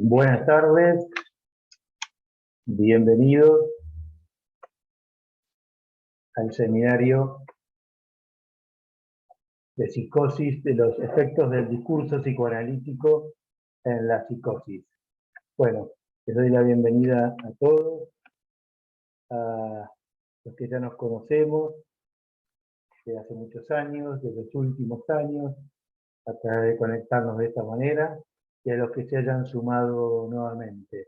Buenas tardes, bienvenidos al seminario de psicosis de los efectos del discurso psicoanalítico en la psicosis. Bueno, les doy la bienvenida a todos, a los que ya nos conocemos de hace muchos años, de los últimos años, a través de conectarnos de esta manera, y a los que se hayan sumado nuevamente,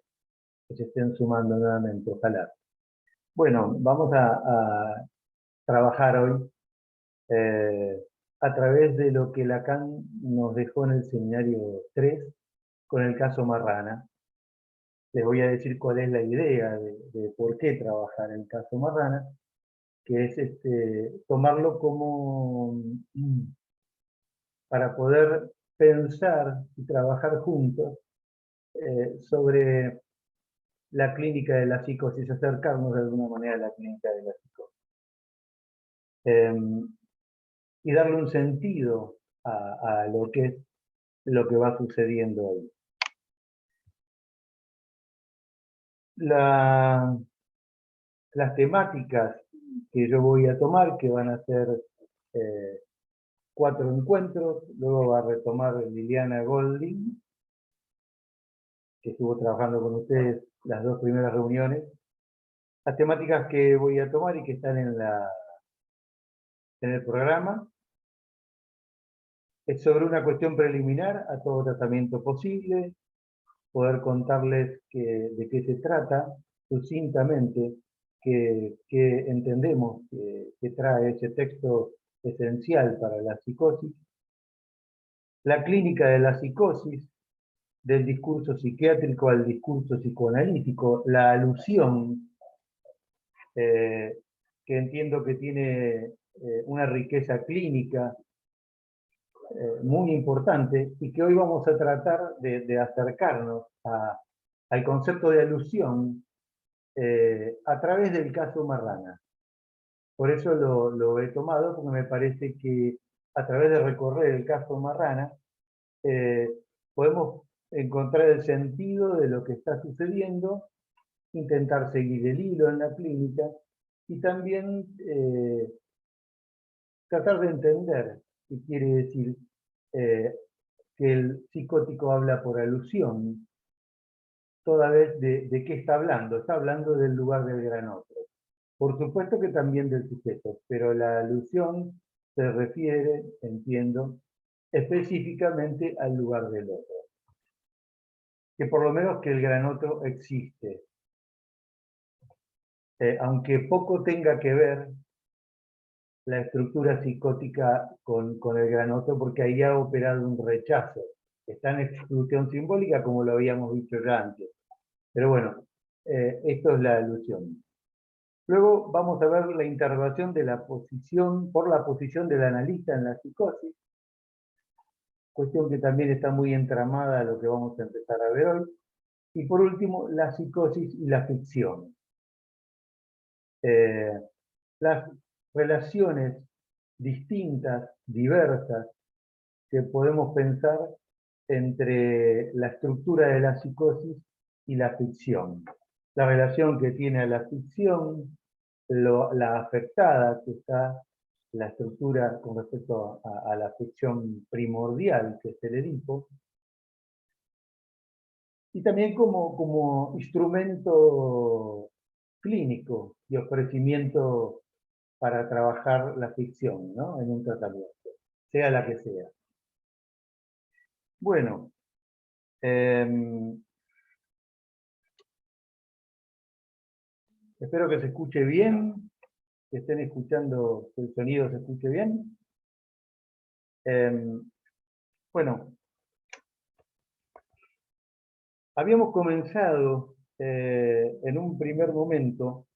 que se estén sumando nuevamente, ojalá. Bueno, vamos a trabajar hoy a través de lo que Lacan nos dejó en el seminario 3 con el caso Marrana. Les voy a decir cuál es la idea de por qué trabajar en el caso Marrana, que es tomarlo como para poder pensar y trabajar juntos sobre la clínica de la psicosis, acercarnos de alguna manera a la clínica de la psicosis. Y darle un sentido a lo que va sucediendo ahí. Las temáticas que yo voy a tomar, que van a ser 4 encuentros, luego va a retomar Liliana Golding, que estuvo trabajando con ustedes las 2 primeras reuniones. Las temáticas que voy a tomar y que están en el programa es sobre una cuestión preliminar a todo tratamiento posible, poder contarles de qué se trata sucintamente, que entendemos que trae ese texto esencial para la psicosis, la clínica de la psicosis, del discurso psiquiátrico al discurso psicoanalítico, la alusión, que entiendo que tiene una riqueza clínica muy importante y que hoy vamos a tratar de acercarnos al concepto de alusión a través del caso Marrana. Por eso lo he tomado, porque me parece que a través de recorrer el caso Marrana podemos encontrar el sentido de lo que está sucediendo, intentar seguir el hilo en la clínica y también tratar de entender qué quiere decir que el psicótico habla por alusión, toda vez de qué está hablando. Está hablando del lugar del gran otro. Por supuesto que también del sujeto, pero la alusión se refiere, entiendo, específicamente al lugar del otro. Que por lo menos que el gran otro existe. Aunque poco tenga que ver la estructura psicótica con el gran otro, porque ahí ha operado un rechazo. Está en exclusión simbólica, como lo habíamos dicho ya antes. Pero bueno, esto es la alusión. Luego vamos a ver la interrogación de la posición, por la posición del analista en la psicosis, cuestión que también está muy entramada a lo que vamos a empezar a ver hoy. Y por último, la psicosis y la ficción. Las relaciones distintas, diversas, que podemos pensar entre la estructura de la psicosis y la ficción. La relación que tiene la ficción, la afectada que está la estructura con respecto a la ficción primordial, que es el Edipo, y también como instrumento clínico y ofrecimiento para trabajar la ficción, ¿no? En un tratamiento, sea la que sea. Bueno, espero que se escuche bien, que estén escuchando, que el sonido se escuche bien. Bueno, habíamos comenzado en un primer momento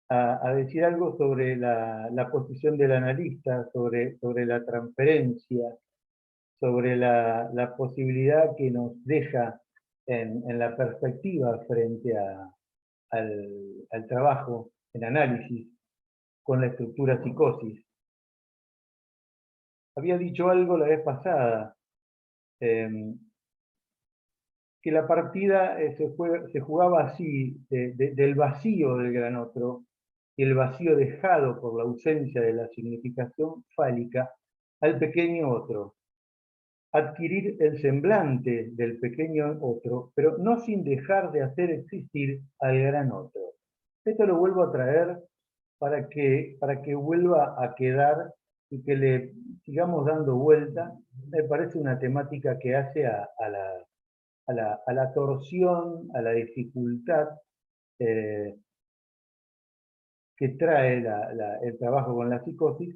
a decir algo sobre la posición del analista, sobre la transferencia, sobre la posibilidad que nos deja en la perspectiva frente al trabajo en análisis con la estructura psicosis. Había dicho algo la vez pasada que la partida se jugaba así, del vacío del gran otro, y el vacío dejado por la ausencia de la significación fálica, al pequeño otro. Adquirir el semblante del pequeño otro, pero no sin dejar de hacer existir al gran otro. Esto lo vuelvo a traer para que vuelva a quedar y que le sigamos dando vuelta. Me parece una temática que hace a la torsión, a la dificultad eh, que trae el trabajo con la psicosis,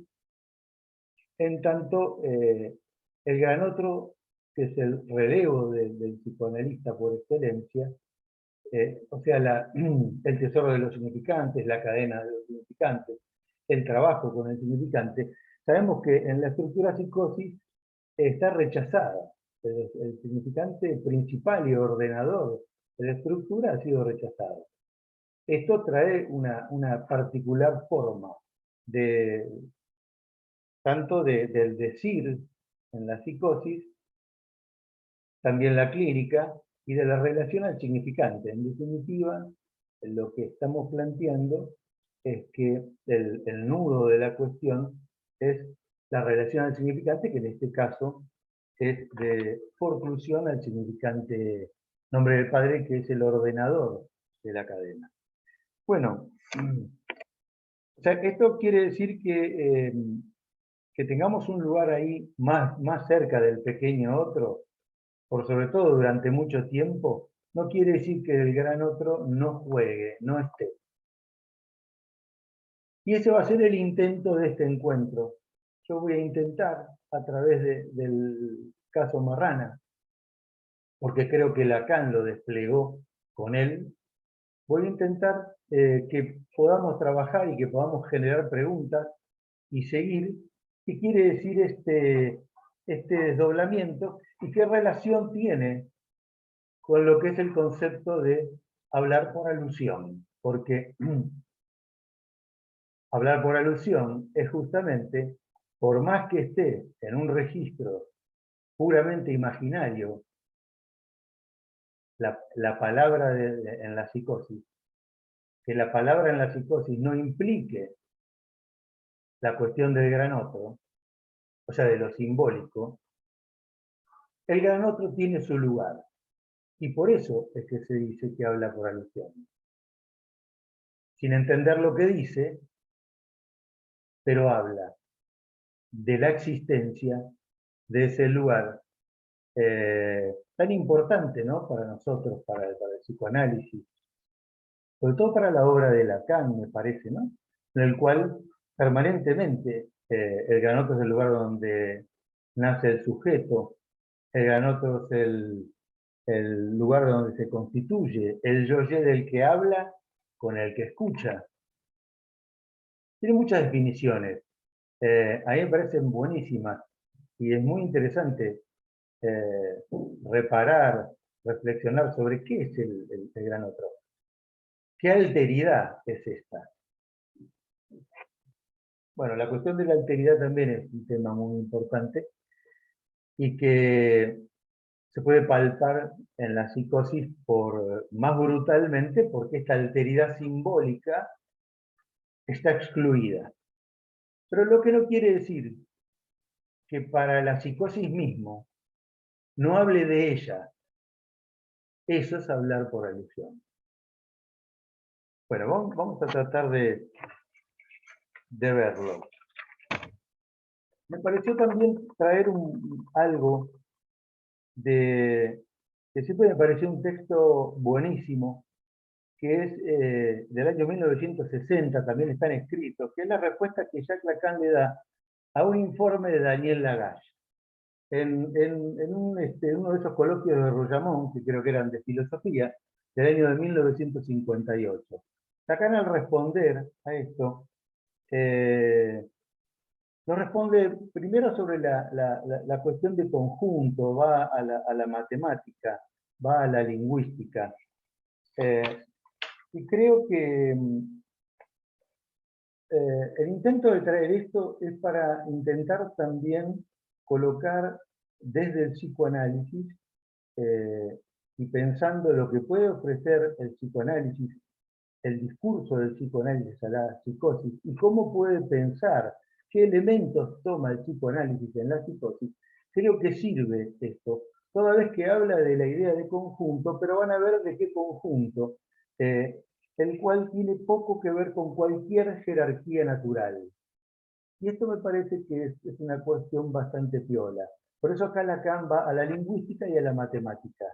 en tanto el gran otro, que es el relevo del psicoanalista por excelencia, o sea, el tesoro de los significantes, la cadena de los significantes, el trabajo con el significante, sabemos que en la estructura psicosis está rechazada. El significante principal y ordenador de la estructura ha sido rechazado. Esto trae una particular forma de, tanto del decir en la psicosis, también la clínica, y de la relación al significante. En definitiva, lo que estamos planteando es que el nudo de la cuestión es la relación al significante, que en este caso es de forclusión al significante nombre del padre, que es el ordenador de la cadena. Bueno, o sea, esto quiere decir que tengamos un lugar ahí más cerca del pequeño otro, por sobre todo durante mucho tiempo, no quiere decir que el gran otro no juegue, no esté. Y ese va a ser el intento de este encuentro. Yo voy a intentar, a través del caso Marrana, porque creo que Lacan lo desplegó con él, voy a intentar que podamos trabajar y que podamos generar preguntas y seguir qué quiere decir este desdoblamiento y qué relación tiene con lo que es el concepto de hablar por alusión, porque hablar por alusión es justamente, por más que esté en un registro puramente imaginario, la palabra en la psicosis, que la palabra en la psicosis no implique la cuestión del gran otro, o sea, de lo simbólico, el gran otro tiene su lugar. Y por eso es que se dice que habla por alusión. Sin entender lo que dice, pero habla de la existencia de ese lugar tan importante, ¿no?, para nosotros, para el psicoanálisis, sobre todo para la obra de Lacan, me parece, ¿no?, en el cual permanentemente el gran otro es el lugar donde nace el sujeto, el gran otro es el lugar donde se constituye, el yo-ye del que habla con el que escucha. Tiene muchas definiciones, a mí me parecen buenísimas, y es muy interesante reparar, reflexionar sobre qué es el gran otro. ¿Qué alteridad es esta? Bueno, la cuestión de la alteridad también es un tema muy importante y que se puede palpar en la psicosis más brutalmente porque esta alteridad simbólica está excluida. Pero lo que no quiere decir que para la psicosis mismo no hable de ella. Eso es hablar por alusión. Bueno, vamos a tratar de verlo. Me pareció también traer algo que siempre me pareció un texto buenísimo, que es del año 1960, también están escritos, que es la respuesta que Jacques Lacan le da a un informe de Daniel Lagache. En uno de esos coloquios de Royamont, que creo que eran de filosofía, del año de 1958. Lacan, al responder a esto, nos responde primero sobre la cuestión de conjunto, va a la matemática, va a la lingüística. Y creo que el intento de traer esto es para intentar también colocar desde el psicoanálisis y pensando lo que puede ofrecer el psicoanálisis, el discurso del psicoanálisis a la psicosis, y cómo puede pensar, qué elementos toma el psicoanálisis en la psicosis, creo que sirve esto, toda vez que habla de la idea de conjunto, pero van a ver de qué conjunto, el cual tiene poco que ver con cualquier jerarquía natural. Y esto me parece que es una cuestión bastante piola. Por eso acá Lacan va a la lingüística y a la matemática.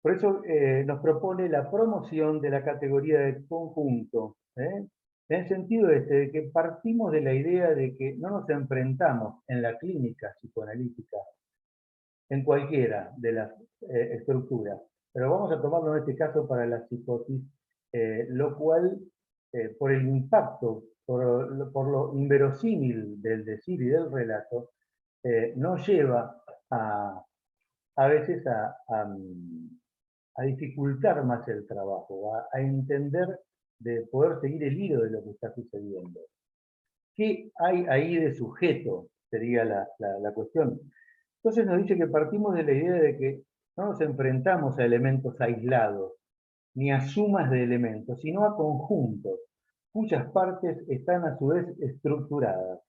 Por eso nos propone la promoción de la categoría de conjunto, en el sentido de que partimos de la idea de que no nos enfrentamos en la clínica psicoanalítica, en cualquiera de las estructuras, pero vamos a tomarlo en este caso para la psicosis, lo cual, por el impacto, por lo inverosímil del decir y del relato, nos lleva a veces a dificultar más el trabajo, a entender, de poder seguir el hilo de lo que está sucediendo. ¿Qué hay ahí de sujeto? Sería la cuestión. Entonces nos dice que partimos de la idea de que no nos enfrentamos a elementos aislados, ni a sumas de elementos, sino a conjuntos, cuyas partes están a su vez estructuradas.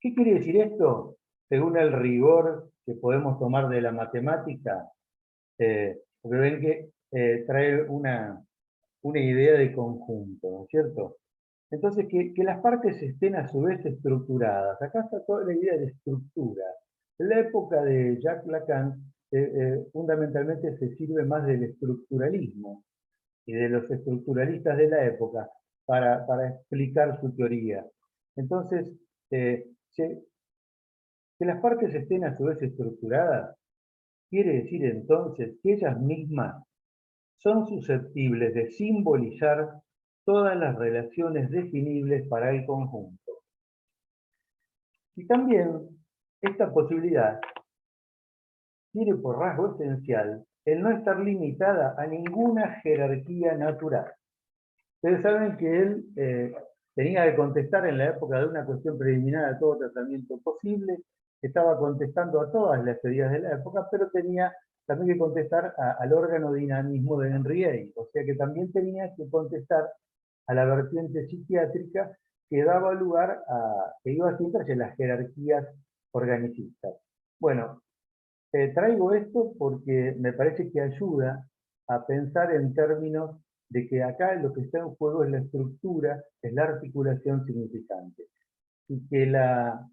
¿Qué quiere decir esto? Según el rigor que podemos tomar de la matemática, porque ven que trae una idea de conjunto, ¿no es cierto? Entonces, que las partes estén a su vez estructuradas. Acá está toda la idea de estructura. En la época de Jacques Lacan, fundamentalmente se sirve más del estructuralismo y de los estructuralistas de la época para explicar su teoría. Entonces, que las partes estén a su vez estructuradas, quiere decir entonces que ellas mismas son susceptibles de simbolizar todas las relaciones definibles para el conjunto. Y también esta posibilidad tiene por rasgo esencial el no estar limitada a ninguna jerarquía natural. Ustedes saben que él tenía que contestar en la época de una cuestión preliminar a todo tratamiento posible, estaba contestando a todas las teorías de la época, pero tenía también que contestar al órgano dinamismo de Henriet, o sea que también tenía que contestar a la vertiente psiquiátrica que daba lugar a, que iba siempre hacia las jerarquías organicistas. Bueno, traigo esto porque me parece que ayuda a pensar en términos de que acá lo que está en juego es la estructura, es la articulación significante. Y que la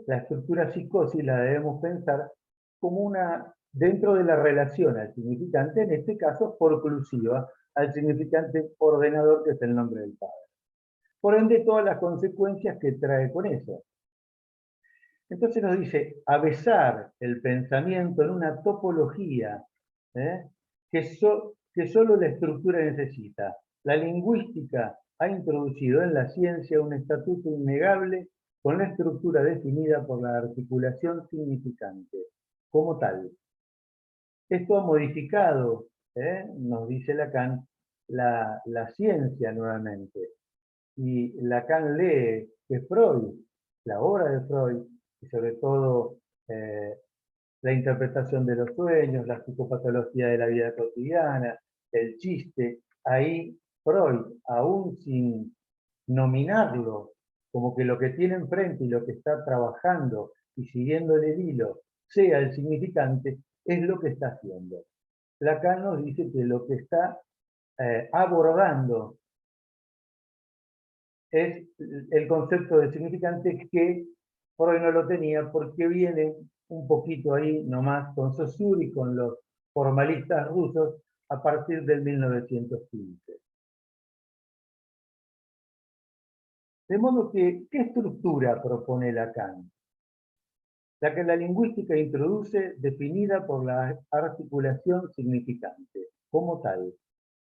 estructura psicosis la debemos pensar como una, dentro de la relación al significante, en este caso forclusiva, al significante ordenador que es el nombre del Padre. Por ende, todas las consecuencias que trae con eso. Entonces nos dice, avesar el pensamiento en una topología que solo la estructura necesita. La lingüística ha introducido en la ciencia un estatuto innegable con la estructura definida por la articulación significante, como tal. Esto ha modificado, nos dice Lacan, la ciencia nuevamente. Y Lacan lee que Freud, la obra de Freud, y sobre todo la interpretación de los sueños, la psicopatología de la vida cotidiana, el chiste, ahí Freud, aún sin nominarlo, como que lo que tiene enfrente y lo que está trabajando y siguiéndole el hilo sea el significante, es lo que está haciendo. Lacan nos dice que lo que está abordando es el concepto de significante que Freud no lo tenía porque viene un poquito ahí nomás con Saussure y con los formalistas rusos a partir del 1915. De modo que, ¿qué estructura propone Lacan? La que la lingüística introduce, definida por la articulación significante, como tal.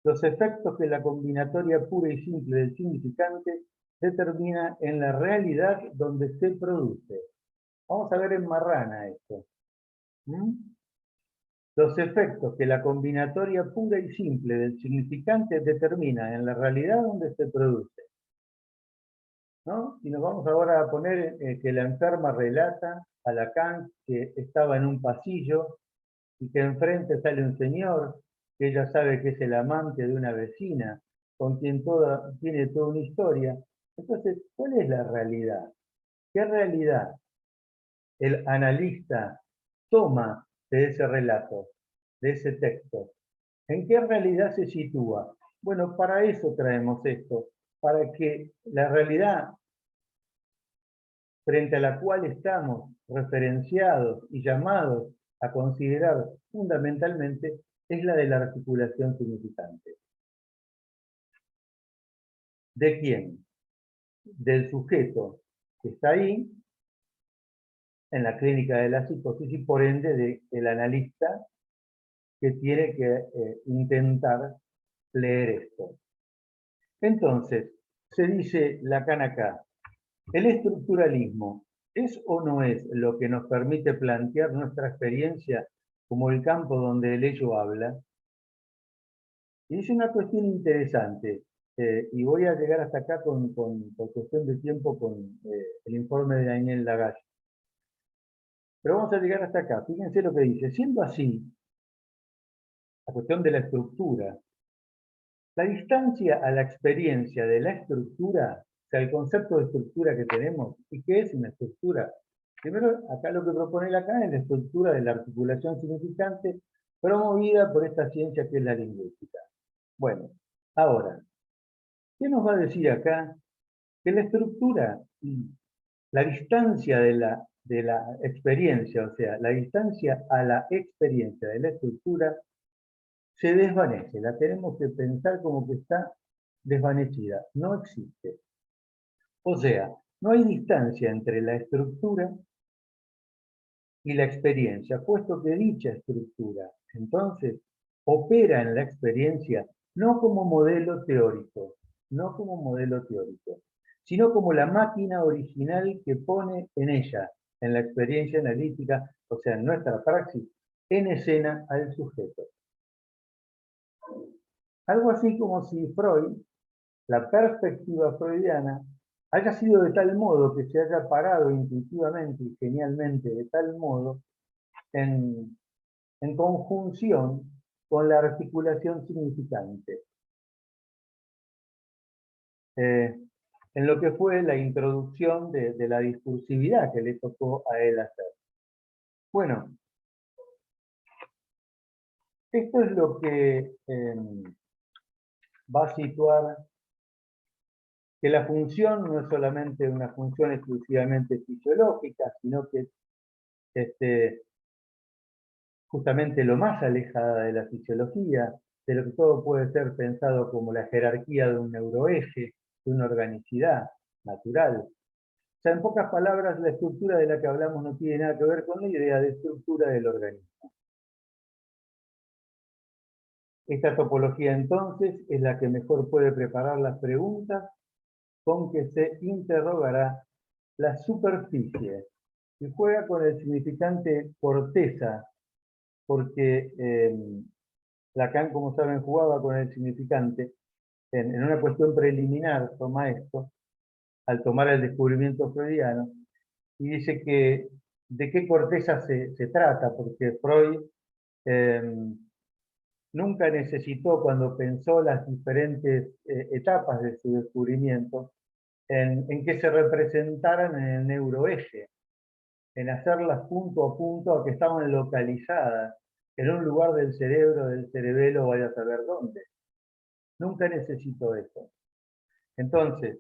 Los efectos que la combinatoria pura y simple del significante determina en la realidad donde se produce. Vamos a ver en marrana esto. Los efectos que la combinatoria pura y simple del significante determina en la realidad donde se produce. ¿no? Y nos vamos ahora a poner que la enferma relata a Lacan que estaba en un pasillo y que enfrente sale un señor que ella sabe que es el amante de una vecina, con quien tiene toda una historia. Entonces, ¿cuál es la realidad? ¿Qué realidad el analista toma de ese relato, de ese texto? ¿En qué realidad se sitúa? Bueno, para eso traemos esto, para que la realidad frente a la cual estamos referenciados y llamados a considerar fundamentalmente es la de la articulación significante. ¿De quién? Del sujeto que está ahí, en la clínica de la psicosis, y por ende del analista que tiene que intentar leer esto. Entonces, se dice Lacan acá, ¿el estructuralismo es o no es lo que nos permite plantear nuestra experiencia como el campo donde el ello habla? Y es una cuestión interesante, y voy a llegar hasta acá por cuestión de tiempo con el informe de Daniel Lagasse. Pero vamos a llegar hasta acá. Fíjense lo que dice. Siendo así, la cuestión de la estructura, la distancia a la experiencia de la estructura, o sea, el concepto de estructura que tenemos, ¿y qué es una estructura? Primero, acá lo que propone Lacan es la estructura de la articulación significante promovida por esta ciencia que es la lingüística. Bueno, ahora, ¿qué nos va a decir acá? Que la estructura, la distancia de la experiencia, o sea, la distancia a la experiencia de la estructura, se desvanece, la tenemos que pensar como que está desvanecida, no existe. O sea, no hay distancia entre la estructura y la experiencia, puesto que dicha estructura, entonces, opera en la experiencia no como modelo teórico, no como modelo teórico, sino como la máquina original que pone en ella, en la experiencia analítica, o sea, en nuestra praxis, en escena al sujeto. Algo así como si Freud, la perspectiva freudiana, haya sido de tal modo que se haya parado intuitivamente y genialmente de tal modo en conjunción con la articulación significante, en lo que fue la introducción de la discursividad que le tocó a él hacer. Bueno, esto es lo que va a situar que la función no es solamente una función exclusivamente fisiológica, sino que justamente lo más alejada de la fisiología, de lo que todo puede ser pensado como la jerarquía de un neuroeje, de una organicidad natural. O sea, en pocas palabras, la estructura de la que hablamos no tiene nada que ver con la idea de estructura del organismo. Esta topología entonces es la que mejor puede preparar las preguntas con que se interrogará la superficie, y juega con el significante corteza, porque Lacan, como saben, jugaba con el significante en una cuestión preliminar, toma esto, al tomar el descubrimiento freudiano, y dice que de qué corteza se trata, porque Freud eh, nunca necesitó, cuando pensó las diferentes etapas de su descubrimiento, en que se representaran en el neuroeje, en hacerlas punto a punto a que estaban localizadas en un lugar del cerebro, del cerebelo, vaya a saber dónde. Nunca necesito eso. Entonces,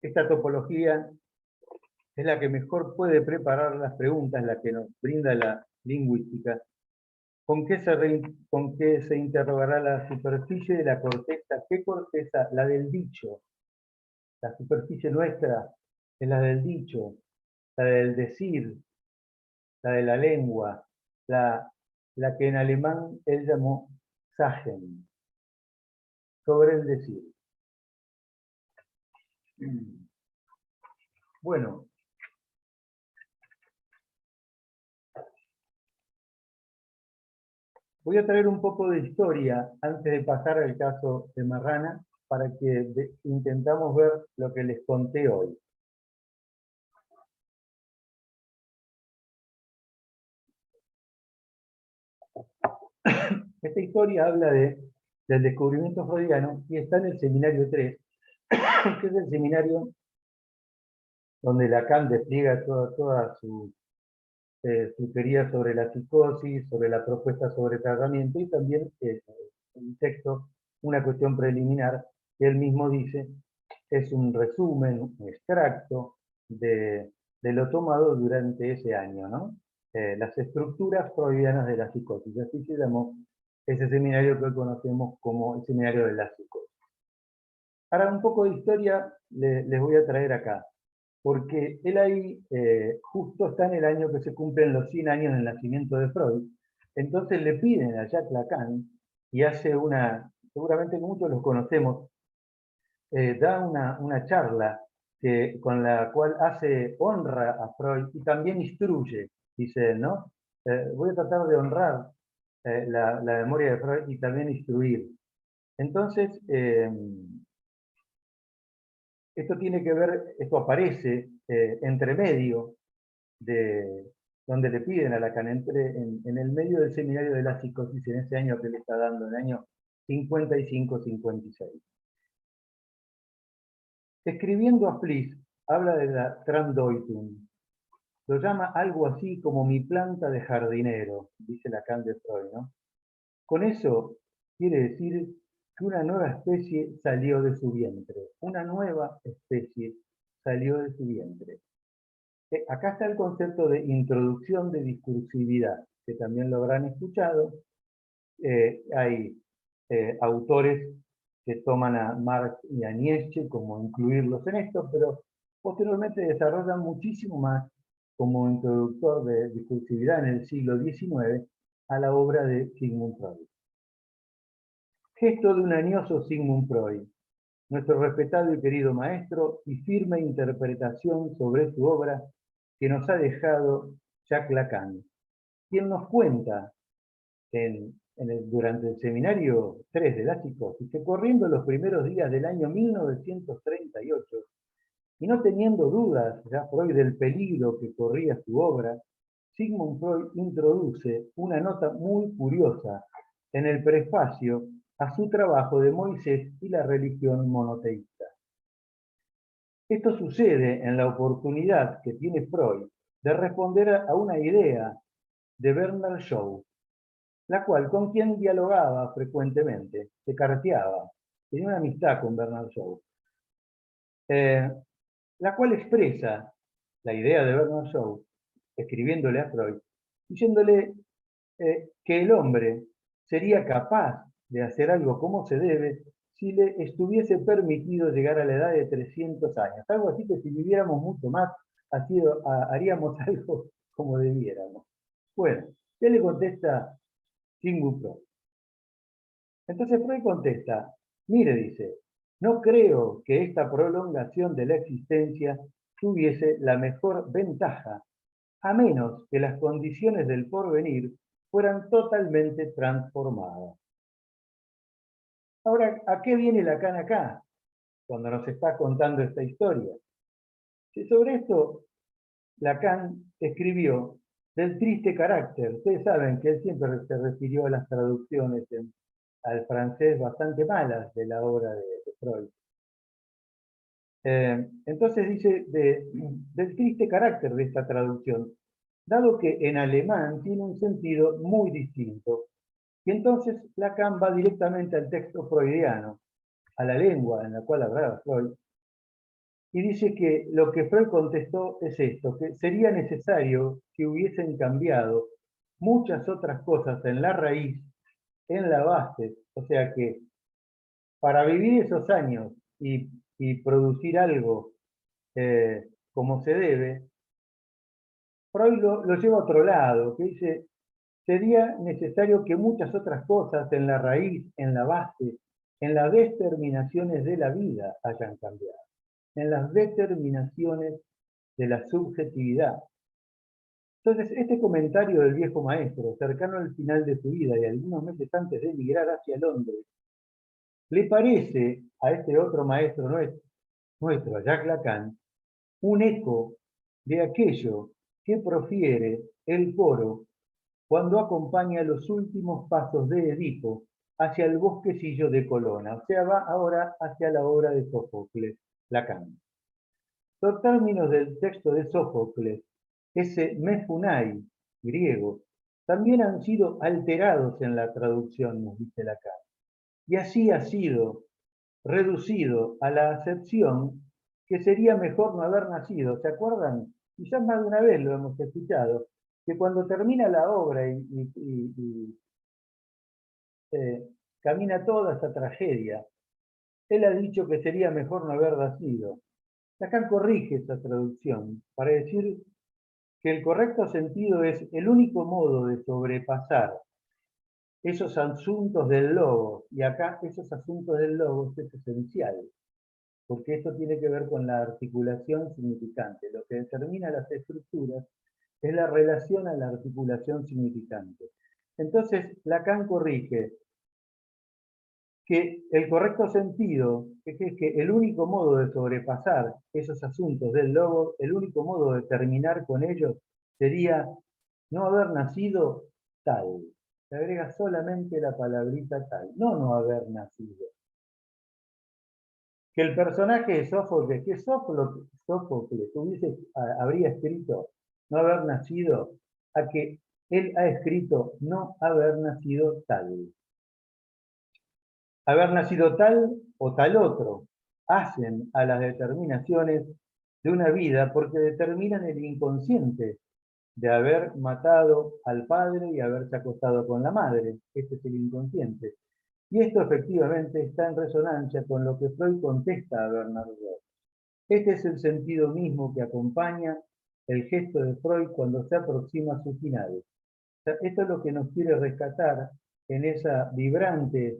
esta topología es la que mejor puede preparar las preguntas, la que nos brinda la lingüística. ¿Con qué se interrogará la superficie de la corteza? ¿Qué corteza? La del dicho. La superficie nuestra es la del dicho, la del decir, la de la lengua, la que en alemán él llamó Sagen, sobre el decir. Bueno, voy a traer un poco de historia antes de pasar al caso de Marrana, para que intentamos ver lo que les conté hoy. Esta historia habla del descubrimiento freudiano y está en el seminario 3, que es el seminario donde Lacan despliega toda su teoría sobre la psicosis, sobre la propuesta sobre tratamiento y también un texto, una cuestión preliminar que él mismo dice es un resumen, un extracto de lo tomado durante ese año, ¿no? Las estructuras freudianas de la psicosis, así se llamó ese seminario que hoy conocemos como el seminario de la psicosis. Ahora un poco de historia les voy a traer acá, porque él ahí justo está en el año que se cumplen los 100 años del nacimiento de Freud, entonces le piden a Jacques Lacan, y hace seguramente muchos los conocemos, da una charla con la cual hace honra a Freud y también instruye, dice él, ¿no? Voy a tratar de honrar la memoria de Freud y también instruir. Entonces, esto aparece entre medio de donde le piden a Lacan, en el medio del seminario de la psicosis en ese año que le está dando, en el año 55-56. Escribiendo a Fliss, habla de la Traumdeutung. Lo llama algo así como mi planta de jardinero, dice Lacan de Freud, ¿no? Con eso quiere decir que una nueva especie salió de su vientre. Una nueva especie salió de su vientre. Acá está el concepto de introducción de discursividad, que también lo habrán escuchado. Hay autores que toman a Marx y a Nietzsche como incluirlos en esto, pero posteriormente desarrollan muchísimo más como introductor de discursividad en el siglo XIX a la obra de Sigmund Freud. Gesto de un añoso Sigmund Freud, nuestro respetado y querido maestro y firme interpretación sobre su obra que nos ha dejado Jacques Lacan, quien nos cuenta durante el seminario 3 de la psicosis que corriendo los primeros días del año 1938 y no teniendo dudas ya Freud del peligro que corría su obra, Sigmund Freud introduce una nota muy curiosa en el prefacio a su trabajo de Moisés y la religión monoteísta. Esto sucede en la oportunidad que tiene Freud de responder a una idea de Bernard Shaw, la cual con quien dialogaba frecuentemente, se carteaba, tenía una amistad con Bernard Shaw, la cual expresa la idea de Bernard Shaw, escribiéndole a Freud, diciéndole que el hombre sería capaz de hacer algo como se debe si le estuviese permitido llegar a la edad de 300 años. Algo así que si viviéramos mucho más, haríamos algo como debiéramos. Bueno, ¿qué le contesta Sigmund Freud? Entonces Freud contesta, mire, dice, no creo que esta prolongación de la existencia tuviese la mejor ventaja, a menos que las condiciones del porvenir fueran totalmente transformadas. Ahora, ¿a qué viene Lacan acá? Cuando nos está contando esta historia. Si sobre esto Lacan escribió del triste carácter. Ustedes saben que él siempre se refirió a las traducciones al francés bastante malas de la obra de Freud. Entonces dice del triste carácter de esta traducción, dado que en alemán tiene un sentido muy distinto. Y entonces Lacan va directamente al texto freudiano, a la lengua en la cual hablaba Freud, y dice que lo que Freud contestó es esto, que sería necesario que hubiesen cambiado muchas otras cosas en la raíz, en la base, o sea que para vivir esos años y producir algo como se debe, Freud lo lleva a otro lado, que dice, sería necesario que muchas otras cosas en la raíz, en la base, en las determinaciones de la vida hayan cambiado, en las determinaciones de la subjetividad. Entonces, este comentario del viejo maestro, cercano al final de su vida y algunos meses antes de emigrar hacia Londres, le parece a este otro maestro nuestro, a Jacques Lacan, un eco de aquello que profiere el coro cuando acompaña los últimos pasos de Edipo hacia el bosquecillo de Colona, o sea, va ahora hacia la obra de Sófocles, Lacan. Los términos del texto de Sófocles, ese mefunai griego, también han sido alterados en la traducción, nos dice Lacan, y así ha sido reducido a la acepción que sería mejor no haber nacido. ¿Se acuerdan? Quizás más de una vez lo hemos escuchado, que cuando termina la obra y camina toda esa tragedia, él ha dicho que sería mejor no haber nacido. Lacan corrige esa traducción para decir que el correcto sentido es el único modo de sobrepasar esos asuntos del logos, y acá esos asuntos del logos es esencial, porque esto tiene que ver con la articulación significante. Lo que determina las estructuras es la relación a la articulación significante. Entonces, Lacan corrige que el correcto sentido es que el único modo de sobrepasar esos asuntos del logos, el único modo de terminar con ellos, sería no haber nacido tal. Se agrega solamente la palabrita tal, no haber nacido. Que el personaje de Sófocles, que Sófocles habría escrito no haber nacido, a que él ha escrito no haber nacido tal. Haber nacido tal o tal otro hacen a las determinaciones de una vida porque determinan el inconsciente de haber matado al padre y haberse acostado con la madre. Este es el inconsciente. Y esto efectivamente está en resonancia con lo que Freud contesta a Bernard Roth. Este es el sentido mismo que acompaña el gesto de Freud cuando se aproxima a su final. O sea, esto es lo que nos quiere rescatar en esa vibrante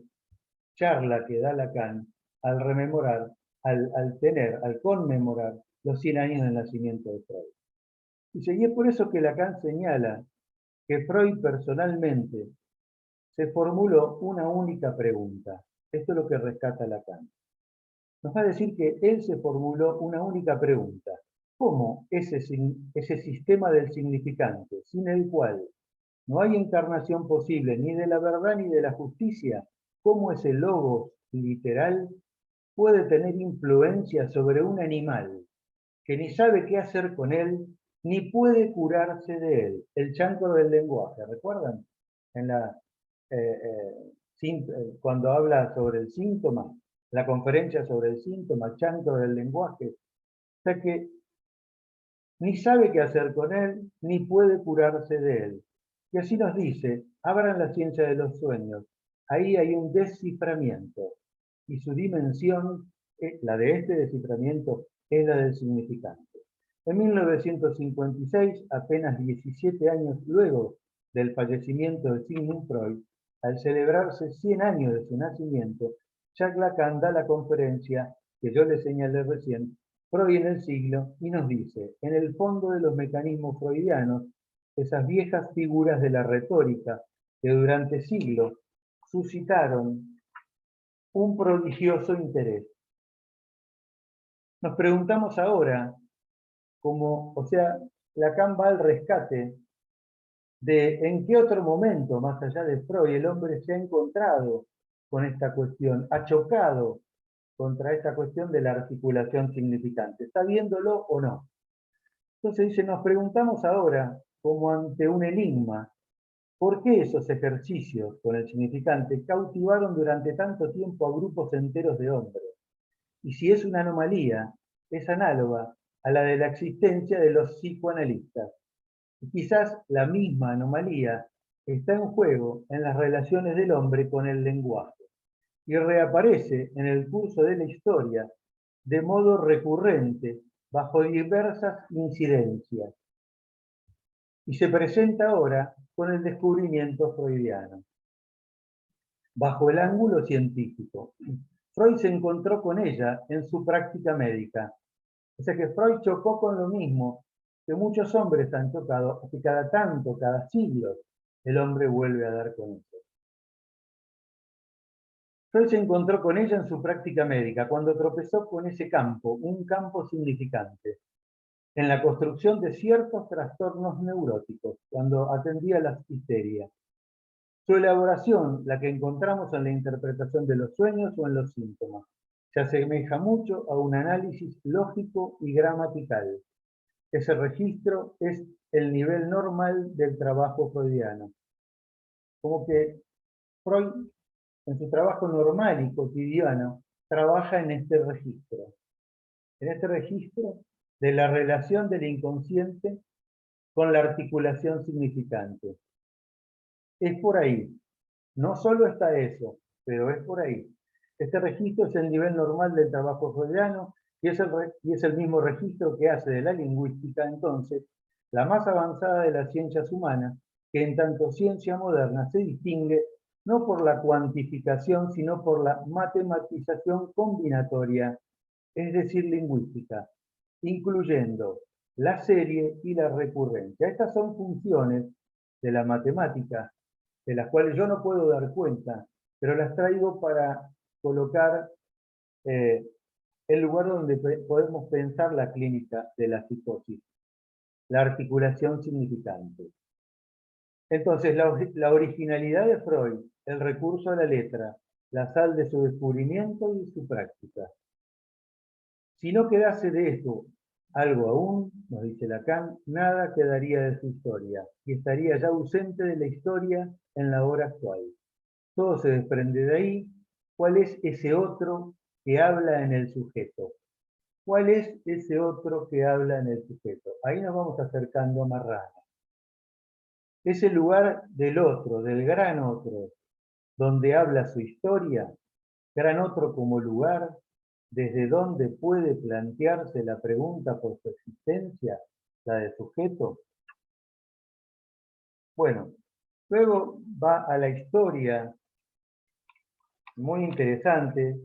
charla que da Lacan al rememorar, al conmemorar los 100 años del nacimiento de Freud. Y es por eso que Lacan señala que Freud personalmente se formuló una única pregunta. Esto es lo que rescata Lacan. Nos va a decir que él se formuló una única pregunta. ¿Cómo ese sistema del significante, sin el cual no hay encarnación posible ni de la verdad ni de la justicia, cómo ese logos literal puede tener influencia sobre un animal que ni sabe qué hacer con él, ni puede curarse de él? El chancro del lenguaje, ¿recuerdan? En la, cuando habla sobre el síntoma, la conferencia sobre el síntoma, chancro del lenguaje. O sea que ni sabe qué hacer con él, ni puede curarse de él. Y así nos dice, abran la ciencia de los sueños. Ahí hay un desciframiento. Y su dimensión, la de este desciframiento, es la del significante. En 1956, apenas 17 años luego del fallecimiento de Sigmund Freud, al celebrarse 100 años de su nacimiento, Jacques Lacan da la conferencia que yo le señalé recién, Freud en el siglo, y nos dice, en el fondo de los mecanismos freudianos, esas viejas figuras de la retórica que durante siglos suscitaron un prodigioso interés. Nos preguntamos ahora, o sea, Lacan va al rescate de en qué otro momento, más allá de Freud, el hombre se ha encontrado con esta cuestión, ha chocado contra esta cuestión de la articulación significante. ¿Está viéndolo o no? Entonces dice, nos preguntamos ahora, como ante un enigma, ¿por qué esos ejercicios con el significante cautivaron durante tanto tiempo a grupos enteros de hombres? Y si es una anomalía, es análoga a la de la existencia de los psicoanalistas. Y quizás la misma anomalía está en juego en las relaciones del hombre con el lenguaje y reaparece en el curso de la historia de modo recurrente bajo diversas incidencias y se presenta ahora con el descubrimiento freudiano. Bajo el ángulo científico, Freud se encontró con ella en su práctica médica. O sea que Freud chocó con lo mismo que muchos hombres han chocado, que cada tanto, cada siglo, el hombre vuelve a dar con eso. Freud se encontró con ella en su práctica médica, cuando tropezó con ese campo, un campo significante, en la construcción de ciertos trastornos neuróticos, cuando atendía las histerias. Su elaboración, la que encontramos en la interpretación de los sueños o en los síntomas, se asemeja mucho a un análisis lógico y gramatical. Ese registro es el nivel normal del trabajo freudiano. Como que Freud, en su trabajo normal y cotidiano, trabaja en este registro de la relación del inconsciente con la articulación significante. Es por ahí. No solo está eso, pero es por ahí. Este registro es el nivel normal del trabajo freudiano y es el mismo registro que hace de la lingüística, entonces, la más avanzada de las ciencias humanas, que en tanto ciencia moderna se distingue no por la cuantificación, sino por la matematización combinatoria, es decir, lingüística, incluyendo la serie y la recurrencia. Estas son funciones de la matemática de las cuales yo no puedo dar cuenta, pero las traigo para colocar el lugar donde podemos pensar la clínica de la psicosis, la articulación significante. Entonces, la originalidad de Freud, el recurso a la letra, la sal de su descubrimiento y su práctica. Si no quedase de esto algo aún, nos dice Lacan, nada quedaría de su historia, y estaría ya ausente de la historia en la hora actual. Todo se desprende de ahí. ¿Cuál es ese otro que habla en el sujeto? ¿Cuál es ese otro que habla en el sujeto? Ahí nos vamos acercando a Marrano. Es el lugar del otro, del gran otro, donde habla su historia, gran otro como lugar, desde donde puede plantearse la pregunta por su existencia, la de sujeto. Bueno, luego va a la historia muy interesante,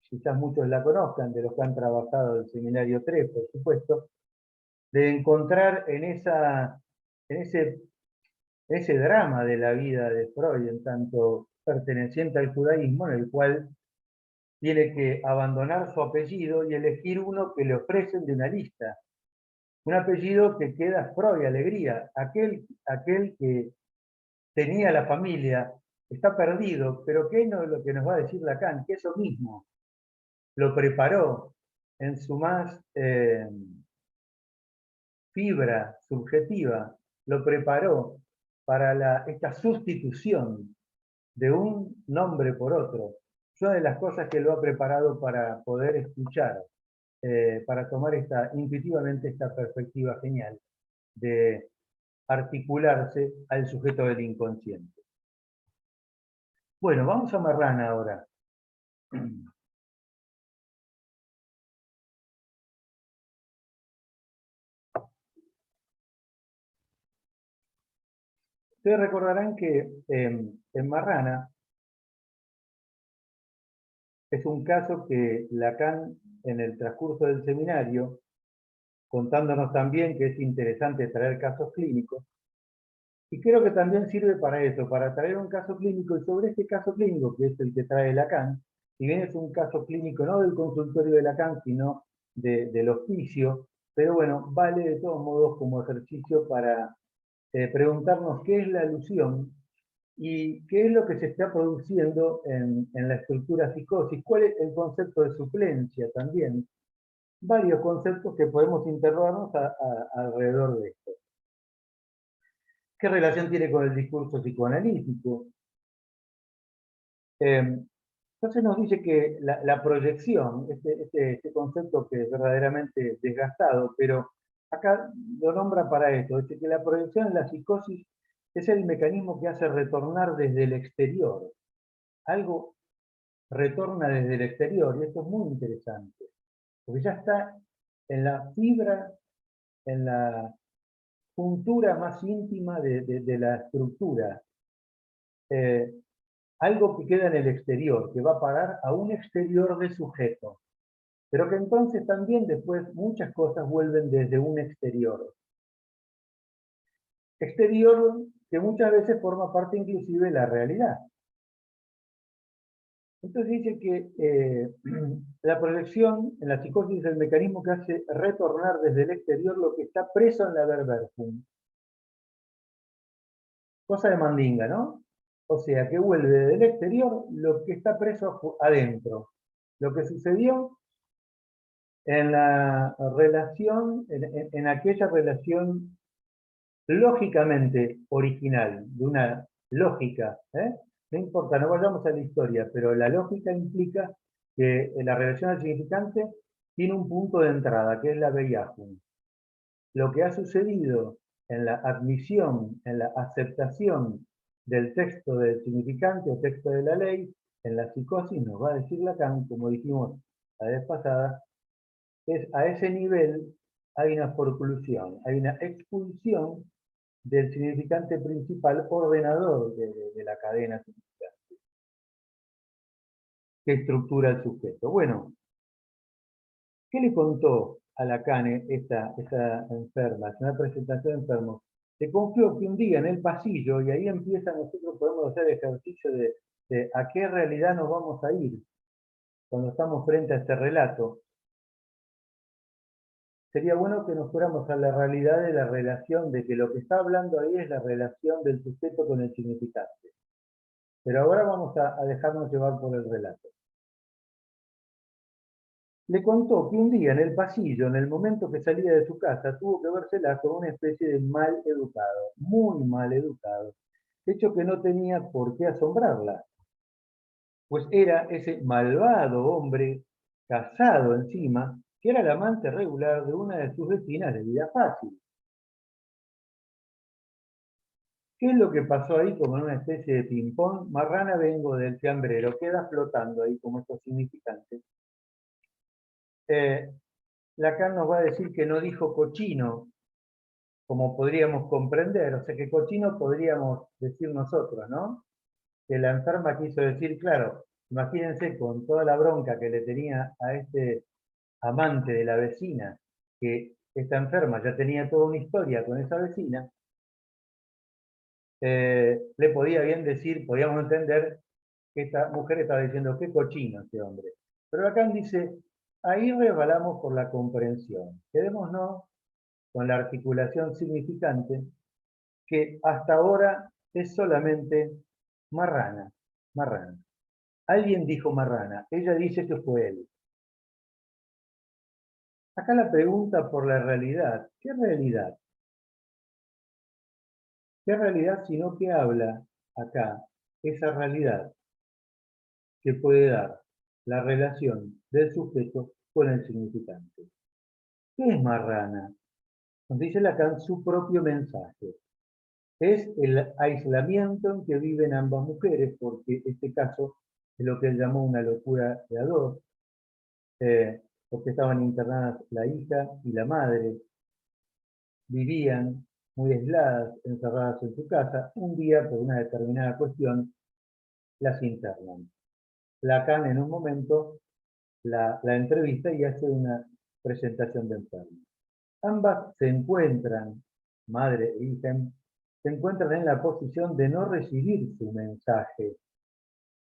quizás muchos la conozcan, de los que han trabajado el Seminario 3, por supuesto, de encontrar en ese drama de la vida de Freud, en tanto perteneciente al judaísmo, en el cual tiene que abandonar su apellido y elegir uno que le ofrecen de una lista. Un apellido que queda Freud, alegría, aquel que tenía la familia, está perdido, pero ¿qué es lo que nos va a decir Lacan? Que eso mismo lo preparó en su más fibra subjetiva, lo preparó para esta sustitución de un nombre por otro. Es una de las cosas que lo ha preparado para poder escuchar, para tomar intuitivamente esta perspectiva genial de articularse al sujeto del inconsciente. Bueno, vamos a Marrana ahora. Ustedes recordarán que en Marrana es un caso que Lacan, en el transcurso del seminario, contándonos también que es interesante traer casos clínicos, y creo que también sirve para eso, para traer un caso clínico, y sobre este caso clínico, que es el que trae Lacan, si bien es un caso clínico no del consultorio de Lacan, sino del hospicio, pero bueno, vale de todos modos como ejercicio para preguntarnos qué es la alusión y qué es lo que se está produciendo en la estructura psicosis, cuál es el concepto de suplencia también, varios conceptos que podemos interrogarnos alrededor de esto. ¿Qué relación tiene con el discurso psicoanalítico? Entonces nos dice que la proyección, este concepto que es verdaderamente desgastado, pero acá lo nombra para esto, dice que la proyección en la psicosis es el mecanismo que hace retornar desde el exterior. Algo retorna desde el exterior, y esto es muy interesante, porque ya está en la fibra, en la juntura más íntima de la estructura. Algo que queda en el exterior, que va a parar a un exterior de sujeto, pero que entonces también después muchas cosas vuelven desde un exterior. Exterior que muchas veces forma parte inclusive de la realidad. Entonces dice que la proyección en la psicosis es el mecanismo que hace retornar desde el exterior lo que está preso en la verbersum. Cosa de mandinga, ¿no? O sea, que vuelve del exterior lo que está preso adentro. Lo que sucedió en la relación, en aquella relación lógicamente original, de una lógica, ¿eh? No importa, no vayamos a la historia, pero la lógica implica que la relación al significante tiene un punto de entrada, que es la Beyahun. Lo que ha sucedido en la admisión, en la aceptación del texto del significante o texto de la ley, en la psicosis, nos va a decir Lacan, como dijimos la vez pasada, es a ese nivel hay una forclusión, hay una expulsión del significante principal ordenador de la cadena significante, que estructura el sujeto. Bueno, ¿qué le contó a Lacan esta enferma? Es una presentación de enfermos. Se confió que un día en el pasillo, y ahí empieza, nosotros podemos hacer ejercicio de a qué realidad nos vamos a ir cuando estamos frente a este relato. Sería bueno que nos fuéramos a la realidad de la relación, de que lo que está hablando ahí es la relación del sujeto con el significante. Pero ahora vamos a dejarnos llevar por el relato. Le contó que un día en el pasillo, en el momento que salía de su casa, tuvo que vérsela con una especie de mal educado, muy mal educado, hecho que no tenía por qué asombrarla, pues era ese malvado hombre, casado encima, que era el amante regular de una de sus vecinas de vida fácil. ¿Qué es lo que pasó ahí como en una especie de ping-pong? Marrana vengo del fiambrero, queda flotando ahí como estos significantes. Lacan nos va a decir que no dijo cochino, como podríamos comprender, o sea que cochino podríamos decir nosotros, ¿no? Que la enferma quiso decir, claro, imagínense con toda la bronca que le tenía a este amante de la vecina, que esta enferma ya tenía toda una historia con esa vecina, le podía bien decir, podíamos entender que esta mujer estaba diciendo, qué cochino este hombre. Pero Lacan dice, ahí resbalamos por la comprensión. Quedémonos con la articulación significante, que hasta ahora es solamente marrana, marrana. Alguien dijo marrana, ella dice que fue él. Acá la pregunta por la realidad, ¿qué realidad? ¿Qué realidad sino que habla acá esa realidad que puede dar la relación del sujeto con el significante? ¿Qué es marrana? Nos dice Lacan su propio mensaje. Es el aislamiento en que viven ambas mujeres, porque este caso es lo que él llamó una locura de a dos, porque estaban internadas la hija y la madre, vivían muy aisladas, encerradas en su casa. Un día, por una determinada cuestión, las internan. Lacan en un momento la entrevista y hace una presentación de enfermo. Ambas se encuentran, madre e hija, se encuentran en la posición de no recibir su mensaje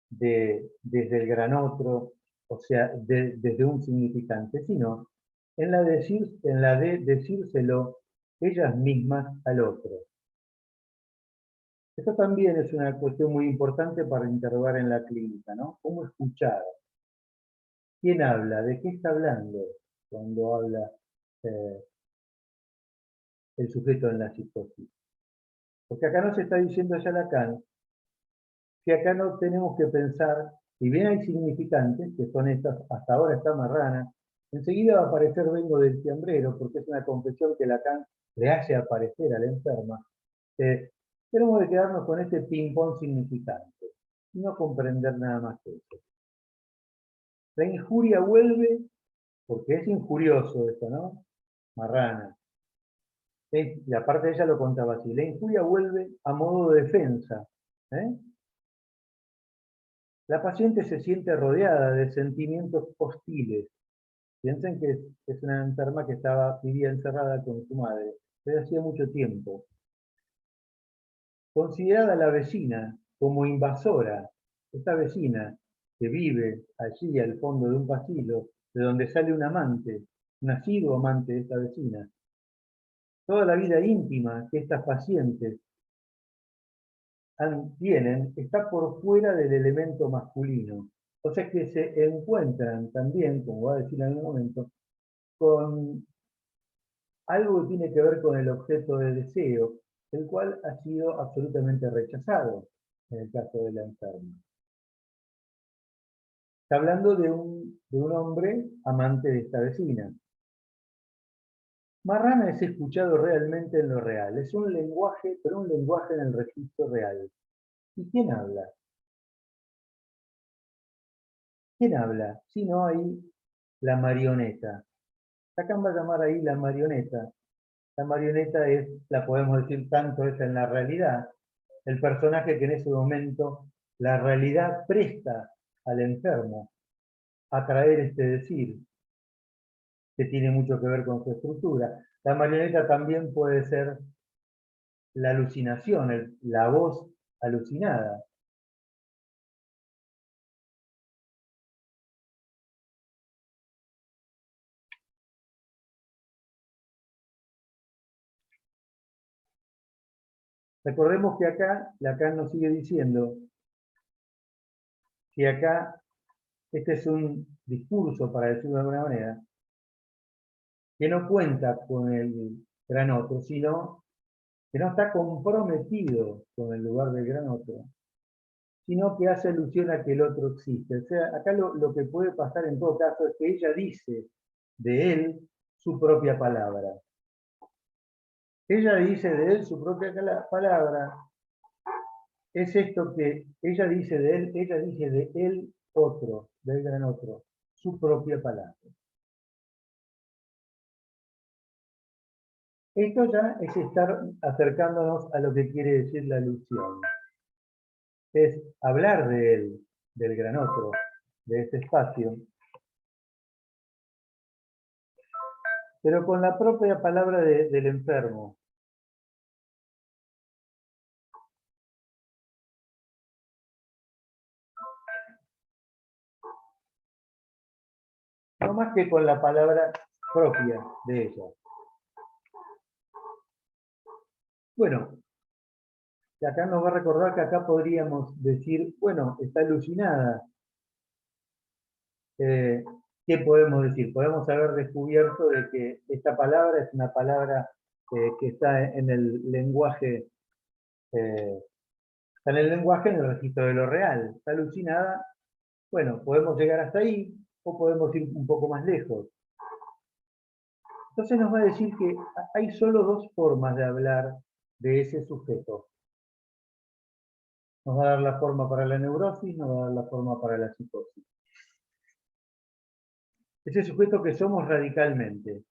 desde el gran otro, o sea, desde un significante, sino en la de decírselo ellas mismas al otro. Esto también es una cuestión muy importante para interrogar en la clínica, ¿no? ¿Cómo escuchar? ¿Quién habla? ¿De qué está hablando cuando habla eh, el sujeto en la psicosis? Porque acá no se está diciendo ya Lacan que acá no tenemos que pensar, si bien hay significantes, que son estas, hasta ahora está marrana, enseguida va a aparecer vengo del fiambrero, porque es una confesión que Lacan le hace aparecer a la enferma. Tenemos que quedarnos con este ping-pong significante y no comprender nada más que eso. La injuria vuelve, porque es injurioso esto, ¿no? Marrana. Y aparte ella lo contaba así, la injuria vuelve a modo de defensa. ¿eh? La paciente se siente rodeada de sentimientos hostiles. Piensen que es una enferma que vivía encerrada con su madre desde hacía mucho tiempo. Considerada la vecina como invasora, esta vecina que vive allí al fondo de un pasillo, de donde sale un amante, un asiduo amante de esta vecina. Toda la vida íntima que estas pacientes tienen está por fuera del elemento masculino. O sea que se encuentran también, como voy a decir en un momento, con algo que tiene que ver con el objeto de deseo, el cual ha sido absolutamente rechazado en el caso de la enferma. Está hablando de un hombre amante de esta vecina. Marrana es escuchado realmente en lo real. Es un lenguaje, pero un lenguaje en el registro real. ¿Y quién habla? ¿Quién habla? Si no hay la marioneta. Acá va a llamar ahí la marioneta. La marioneta es, la podemos decir tanto, es en la realidad, el personaje que en ese momento la realidad presta al enfermo a traer este decir, que tiene mucho que ver con su estructura. La marioneta también puede ser la alucinación, la voz alucinada. Recordemos que acá Lacan nos sigue diciendo que acá este es un discurso, para decirlo de alguna manera, que no cuenta con el gran otro, sino que no está comprometido con el lugar del gran otro, sino que hace alusión a que el otro existe. O sea, acá lo que puede pasar en todo caso es que ella dice de él su propia palabra. Ella dice de él su propia palabra. Es esto que ella dice de él otro, del gran otro, su propia palabra. Esto ya es estar acercándonos a lo que quiere decir la alusión. Es hablar de él, del gran otro, de este espacio, pero con la propia palabra del enfermo. No más que con la palabra propia de ella. Bueno, acá nos va a recordar que acá podríamos decir, bueno, está alucinada. ¿Qué podemos decir? Podemos haber descubierto de que esta palabra es una palabra que está en el lenguaje, en el registro de lo real. Está alucinada. Bueno, podemos llegar hasta ahí o podemos ir un poco más lejos. Entonces nos va a decir que hay solo dos formas de hablar de ese sujeto. Nos va a dar la forma para la neurosis, nos va a dar la forma para la psicosis. Ese sujeto que somos radicalmente.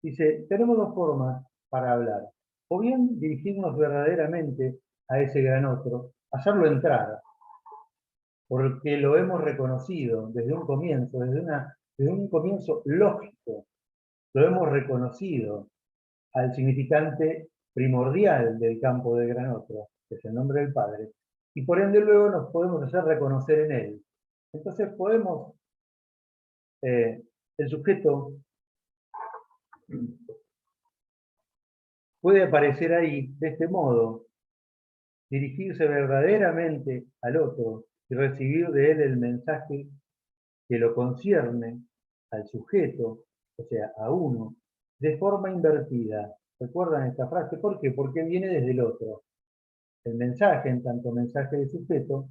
Dice, tenemos dos formas para hablar. O bien dirigirnos verdaderamente a ese gran otro, hacerlo entrar, porque lo hemos reconocido desde un comienzo, desde un comienzo lógico, lo hemos reconocido al significante primordial del campo del gran otro, que es el nombre del Padre, y por ende luego nos podemos hacer reconocer en él. Entonces podemos, el sujeto puede aparecer ahí de este modo, dirigirse verdaderamente al otro y recibir de él el mensaje que lo concierne al sujeto, o sea, a uno, de forma invertida. ¿Recuerdan esta frase? ¿Por qué? Porque viene desde el otro. El mensaje, en tanto mensaje de sujeto,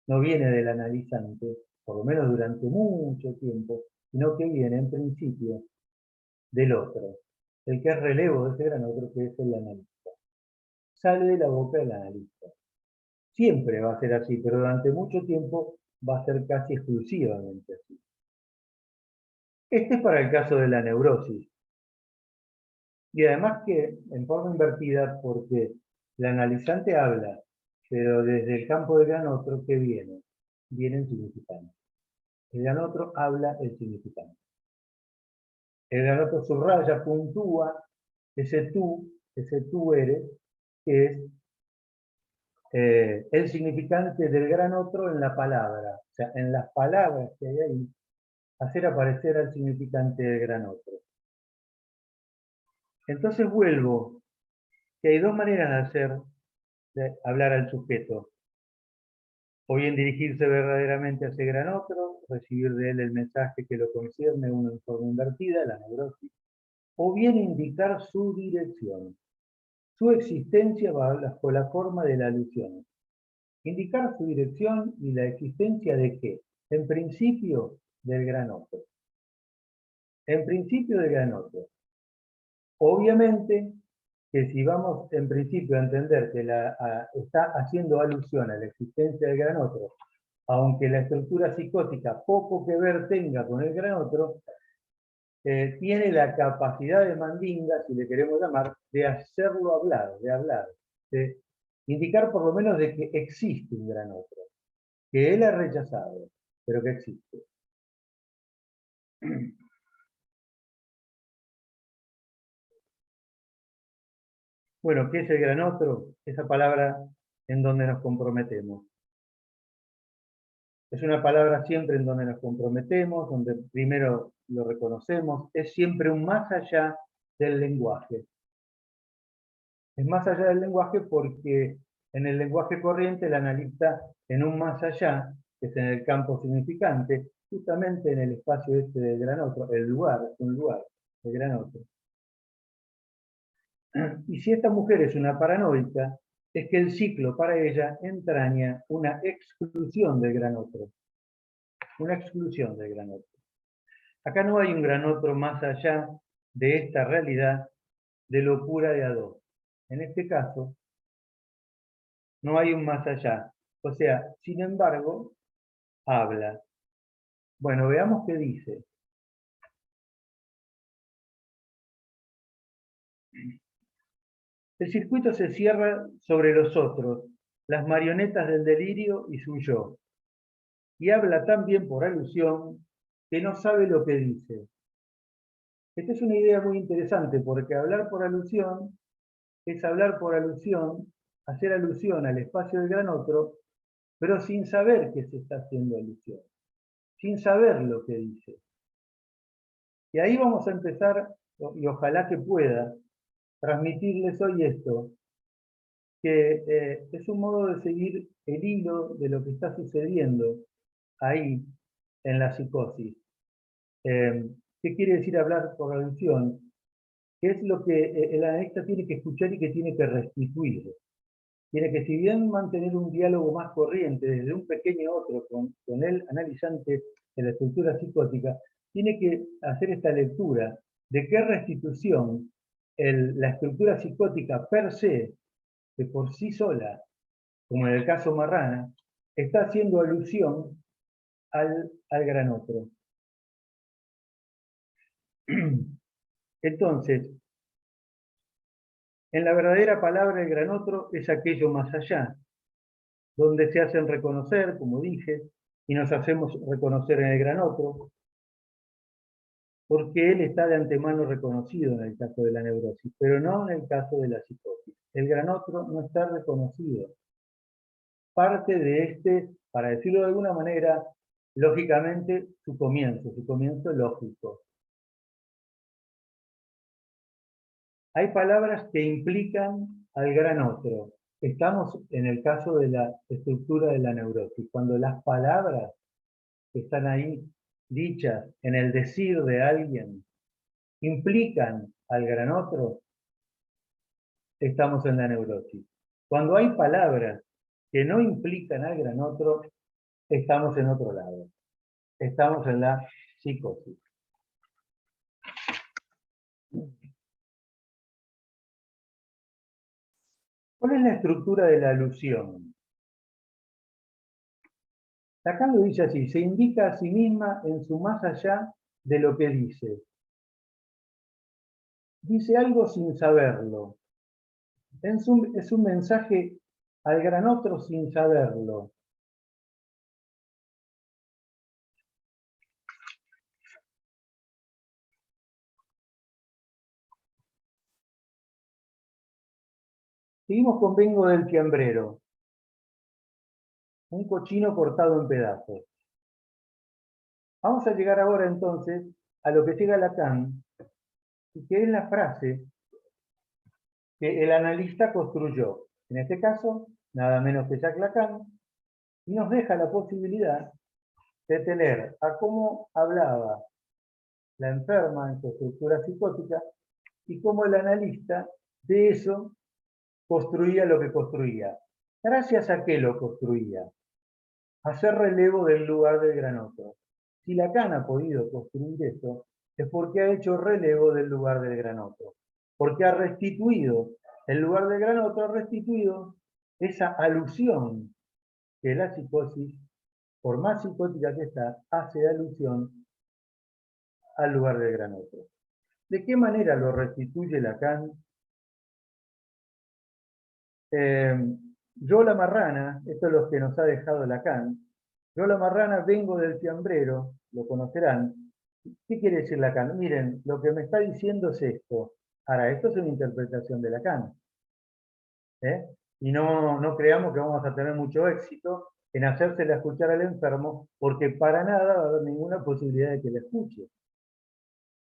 no viene del analizante, por lo menos durante mucho tiempo, sino que viene en principio del otro, el que es relevo de ese gran otro que es el analista. Sale de la boca del analista. Siempre va a ser así, pero durante mucho tiempo va a ser casi exclusivamente así. Este es para el caso de la neurosis. Y además que en forma invertida porque el analizante habla, pero desde el campo del gran otro, ¿qué viene? Viene el significante. El gran otro habla el significante. El gran otro subraya, puntúa ese tú eres, que es el significante del gran otro en la palabra. O sea, en las palabras que hay ahí, hacer aparecer al significante del gran otro. Entonces vuelvo, que hay dos maneras de hablar al sujeto. O bien dirigirse verdaderamente a ese gran otro, recibir de él el mensaje que lo concierne, uno en forma invertida, la neurosis. O bien indicar su dirección, su existencia bajo la forma de la alusión. Indicar su dirección y la existencia de qué? En principio, del gran otro. En principio del gran otro. Obviamente que si vamos en principio a entender que está haciendo alusión a la existencia del gran otro, aunque la estructura psicótica poco que ver tenga con el gran otro, tiene la capacidad de mandinga, si le queremos llamar, de hacerlo hablar, de indicar por lo menos de que existe un gran otro, que él ha rechazado, pero que existe. Bueno, ¿qué es el gran otro? Esa palabra en donde nos comprometemos. Es una palabra siempre en donde nos comprometemos, donde primero lo reconocemos, es siempre un más allá del lenguaje. Es más allá del lenguaje porque en el lenguaje corriente el analista en un más allá, que es en el campo significante, justamente en el espacio este del gran otro, el lugar, es un lugar, el gran otro. Y si esta mujer es una paranoica, es que el ciclo para ella entraña una exclusión del gran otro. Una exclusión del gran otro. Acá no hay un gran otro más allá de esta realidad de locura de a dos. En este caso, no hay un más allá. O sea, sin embargo, habla. Bueno, veamos qué dice. El circuito se cierra sobre los otros, las marionetas del delirio y su yo. Y habla tan bien por alusión que no sabe lo que dice. Esta es una idea muy interesante porque hablar por alusión es hablar por alusión, hacer alusión al espacio del gran otro, pero sin saber que se está haciendo alusión, sin saber lo que dice. Y ahí vamos a empezar, y ojalá que pueda, transmitirles hoy esto, que es un modo de seguir el hilo de lo que está sucediendo ahí en la psicosis. ¿Qué quiere decir hablar por alusión? ¿Qué es lo que el analista tiene que escuchar y que tiene que restituir? Tiene que, si bien mantener un diálogo más corriente desde un pequeño otro con el analizante de la estructura psicótica, tiene que hacer esta lectura de qué restitución la estructura psicótica per se, que por sí sola, como en el caso Marrana, está haciendo alusión al gran otro. Entonces, en la verdadera palabra el gran otro es aquello más allá, donde se hacen reconocer, como dije, y nos hacemos reconocer en el gran otro, porque él está de antemano reconocido en el caso de la neurosis, pero no en el caso de la psicosis. El gran otro no está reconocido. Parte de este, para decirlo de alguna manera, lógicamente, su comienzo lógico. Hay palabras que implican al gran otro. Estamos en el caso de la estructura de la neurosis, cuando las palabras que están ahí dichas en el decir de alguien implican al gran otro, estamos en la neurosis. Cuando hay palabras que no implican al gran otro, estamos en otro lado. Estamos en la psicosis. ¿Cuál es la estructura de la alusión? Acá lo dice así, se indica a sí misma en su más allá de lo que dice. Dice algo sin saberlo. Es un mensaje al gran otro sin saberlo. Seguimos con Vengo del Fiambrero. un cochino cortado en pedazos. Vamos a llegar ahora entonces a lo que llega Lacan, y que es la frase que el analista construyó. En este caso, nada menos que Jacques Lacan, y nos deja la posibilidad de tener a cómo hablaba la enferma en su estructura psicótica y cómo el analista de eso construía lo que construía. ¿Gracias a qué lo construía? Hacer relevo del lugar del gran otro. Si Lacan ha podido construir eso, es porque ha hecho relevo del lugar del gran otro. Porque ha restituido el lugar del gran otro, ha restituido esa alusión que la psicosis, por más psicótica que está, hace alusión al lugar del gran otro. ¿De qué manera lo restituye Lacan? Yo la marrana, esto es lo que nos ha dejado Lacan, yo la marrana vengo del fiambrero, lo conocerán. ¿Qué quiere decir Lacan? Miren, lo que me está diciendo es esto. Ahora, esto es una interpretación de Lacan. Y no creamos que vamos a tener mucho éxito en hacérsela escuchar al enfermo, porque para nada va a haber ninguna posibilidad de que la escuche.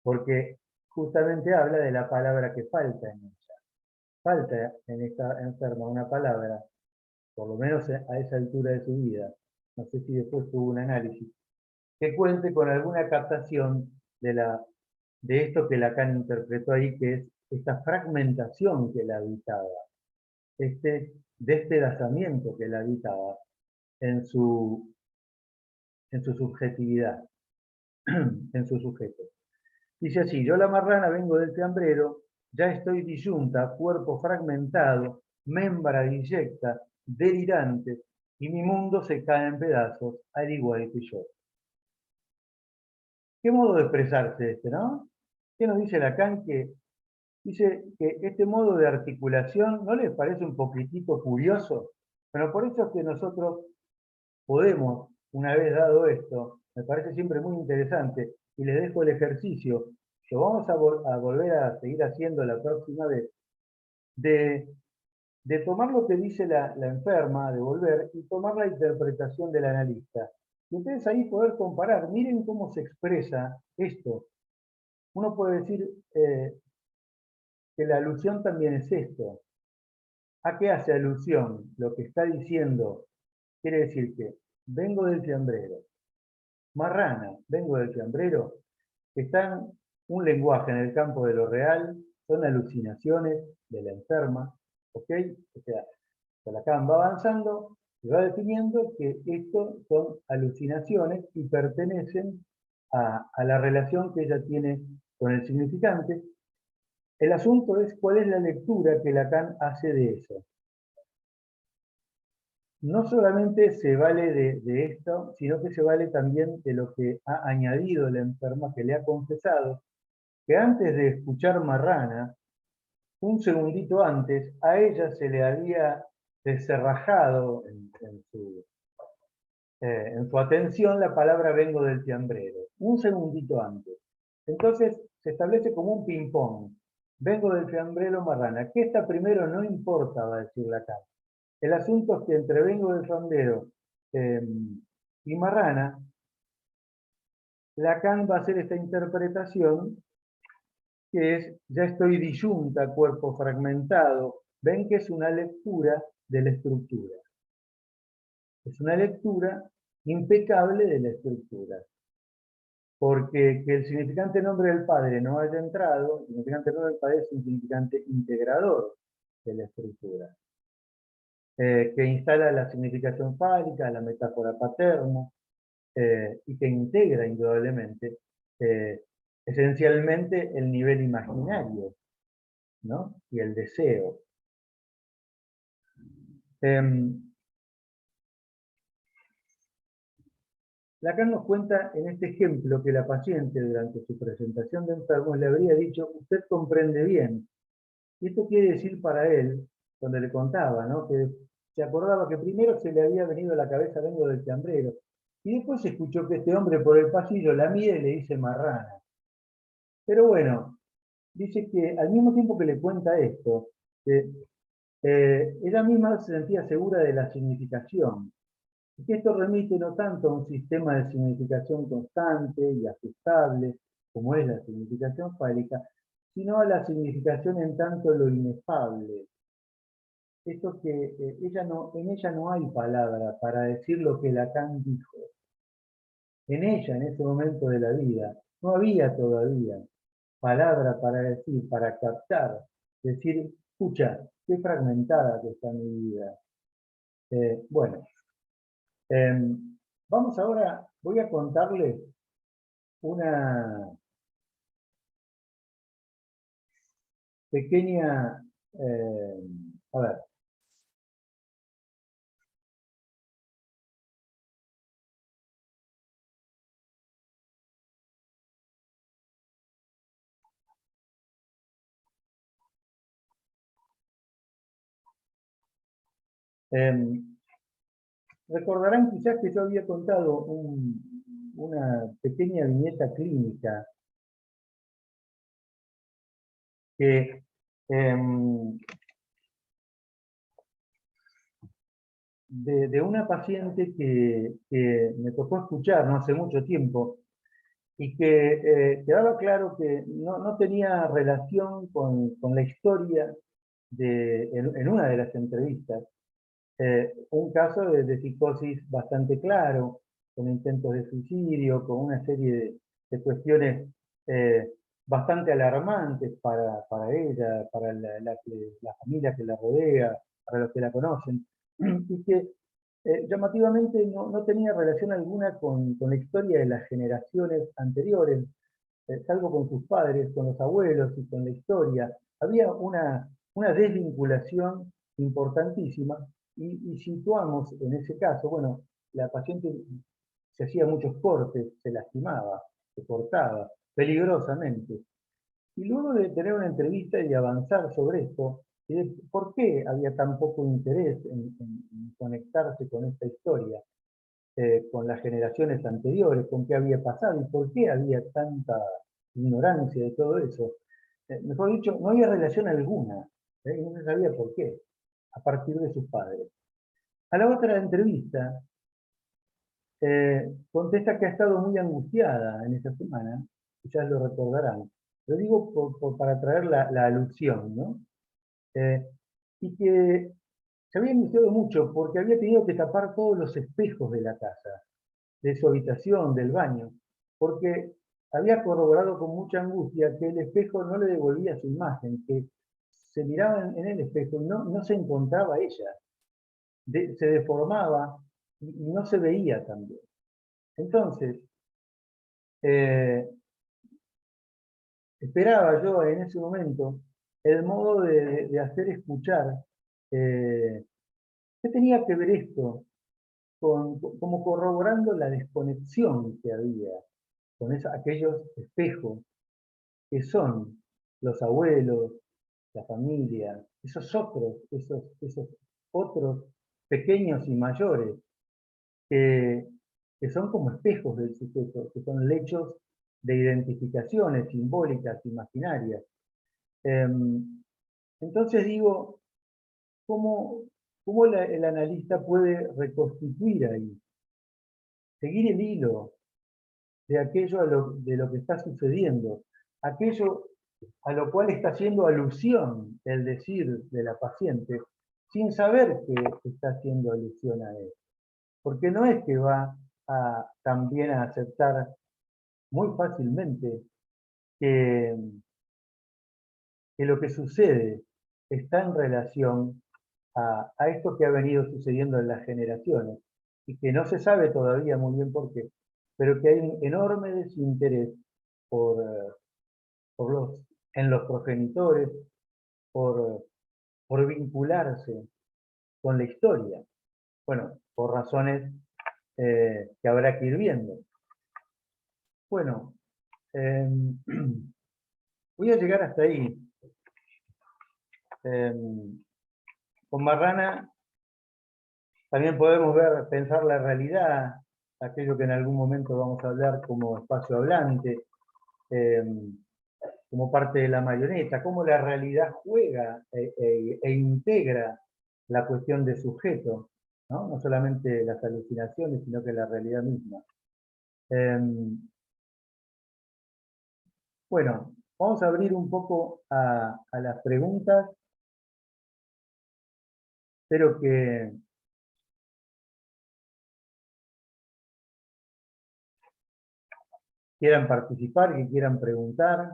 Porque justamente habla de la palabra que falta en ella. Falta en esta enferma una palabra, por lo menos a esa altura de su vida, no sé si después tuvo un análisis, que cuente con alguna captación de esto que Lacan interpretó ahí, que es esta fragmentación que la habitaba, este despedazamiento que la habitaba en su subjetividad, en su sujeto. Dice así: yo la marrana vengo del fiambrero, ya estoy disyunta, cuerpo fragmentado, membra disecta, delirante, y mi mundo se cae en pedazos, al igual que yo. ¿Qué modo de expresarse este, no? ¿Qué nos dice Lacan? Que dice que este modo de articulación, ¿no les parece un poquitito curioso? Pero por eso es que nosotros podemos, una vez dado esto, me parece siempre muy interesante, y les dejo el ejercicio, que vamos a volver a seguir haciendo la próxima vez, de, de tomar lo que dice la enferma, de volver, y tomar la interpretación del analista. Y ustedes ahí poder comparar, miren cómo se expresa esto. Uno puede decir que la alusión también es esto. ¿A qué hace alusión? Lo que está diciendo quiere decir que vengo del fiambrero, marrana, vengo del fiambrero, están un lenguaje en el campo de lo real, son alucinaciones de la enferma, ¿ok? O sea, Lacan va avanzando y va definiendo que esto son alucinaciones y pertenecen a la relación que ella tiene con el significante. El asunto es cuál es la lectura que Lacan hace de eso. No solamente se vale de esto, sino que se vale también de lo que ha añadido la enferma, que le ha confesado que antes de escuchar marrana, un segundito antes, a ella se le había descerrajado en su atención la palabra vengo del fiambrero, un segundito antes. Entonces se establece como un ping-pong. Vengo del fiambrero marrana. ¿Qué está primero? No importa, va a decir Lacan. El asunto es que entre vengo del fiambrero y marrana, Lacan va a hacer esta interpretación que es ya estoy disyunta, cuerpo fragmentado. Ven que es una lectura de la estructura. Es una lectura impecable de la estructura. Porque que el significante nombre del Padre no haya entrado, el significante nombre del Padre es un significante integrador de la estructura, que instala la significación fálica, la metáfora paterna, y que integra indudablemente, esencialmente, el nivel imaginario, ¿no? Y el deseo. Lacan nos cuenta en este ejemplo que la paciente durante su presentación de enfermos le habría dicho: usted comprende bien. Y esto quiere decir para él, cuando le contaba, ¿no?, que se acordaba que primero se le había venido a la cabeza vengo del fiambrero, y después escuchó que este hombre por el pasillo la mira y le dice marrana. Pero bueno, dice que al mismo tiempo que le cuenta esto, ella misma se sentía segura de la significación. Y esto remite no tanto a un sistema de significación constante y ajustable, como es la significación fálica, sino a la significación en tanto lo inefable. Esto que en ella no hay palabra para decir lo que Lacan dijo. En ella, en ese momento de la vida, no había todavía palabra para decir, para captar, decir, escucha, qué fragmentada que está mi vida. Bueno, vamos ahora, voy a contarles una pequeña, a ver, recordarán quizás que yo había contado una pequeña viñeta clínica que de una paciente que me tocó escuchar no hace mucho tiempo y que quedaba claro que no tenía relación con la historia en una de las entrevistas, un caso de psicosis bastante claro, con intentos de suicidio, con una serie de cuestiones eh, bastante alarmantes para ella, para la familia que la rodea, para los que la conocen, y que llamativamente no tenía relación alguna con la historia de las generaciones anteriores, salvo con sus padres, con los abuelos y con la historia. Había una desvinculación importantísima y situamos en ese caso, bueno, la paciente se hacía muchos cortes, se lastimaba, se cortaba, peligrosamente. Y luego de tener una entrevista y de avanzar sobre esto, ¿por qué había tan poco interés en conectarse con esta historia, con las generaciones anteriores, con qué había pasado y por qué había tanta ignorancia de todo eso? Mejor dicho, no había relación alguna, y no se sabía por qué, a partir de sus padres. A la otra entrevista, contesta que ha estado muy angustiada en esa semana, quizás lo recordarán. Lo digo para traer la alusión, ¿no? Y que se había angustiado mucho porque había tenido que tapar todos los espejos de la casa, de su habitación, del baño, porque había corroborado con mucha angustia que el espejo no le devolvía su imagen, que se miraba en el espejo y no se encontraba ella, se deformaba y no se veía también. Entonces, eh, esperaba yo en ese momento el modo de hacer escuchar qué tenía que ver esto, como corroborando la desconexión que había con aquellos espejos que son los abuelos, la familia, esos otros pequeños y mayores que, que son como espejos del sujeto, que son lechos de identificaciones simbólicas, imaginarias. Entonces digo, ¿cómo, el analista puede reconstituir ahí, seguir el hilo de aquello de lo que está sucediendo, aquello a lo cual está haciendo alusión el decir de la paciente, sin saber que está haciendo alusión a él? Porque no es que va también a aceptar muy fácilmente que, que lo que sucede está en relación a esto que ha venido sucediendo en las generaciones y que no se sabe todavía muy bien por qué, pero que hay un enorme desinterés por, por en los progenitores, por, por vincularse con la historia. Bueno, por razones que habrá que ir viendo. Bueno, eh, voy a llegar hasta ahí. Eh, con Marrana también podemos pensar la realidad, aquello que en algún momento vamos a hablar como espacio hablante, eh, como parte de la marioneta, cómo la realidad juega e integra la cuestión de sujeto. ¿no? No solamente las alucinaciones, sino que la realidad misma. Bueno, vamos a abrir un poco a las preguntas. Espero que quieran participar, que quieran preguntar.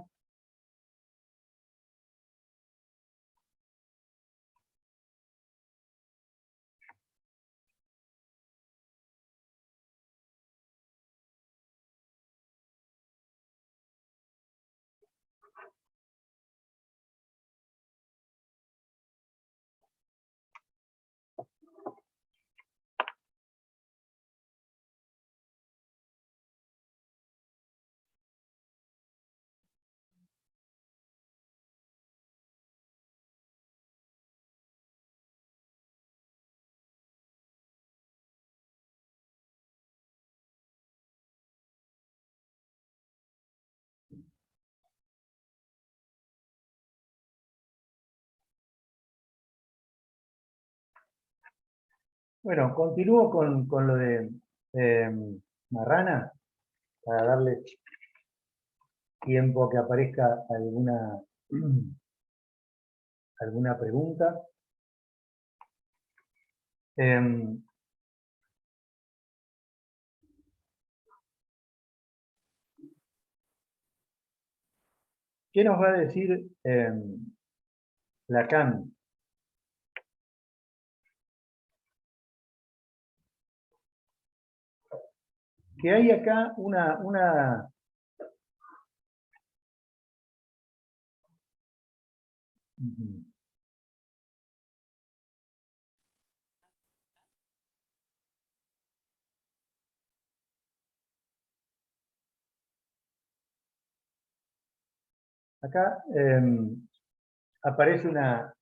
Bueno, continúo con lo de Marrana, para darle tiempo a que aparezca alguna pregunta. ¿Qué nos va a decir Lacan? Que hay acá una acá aparece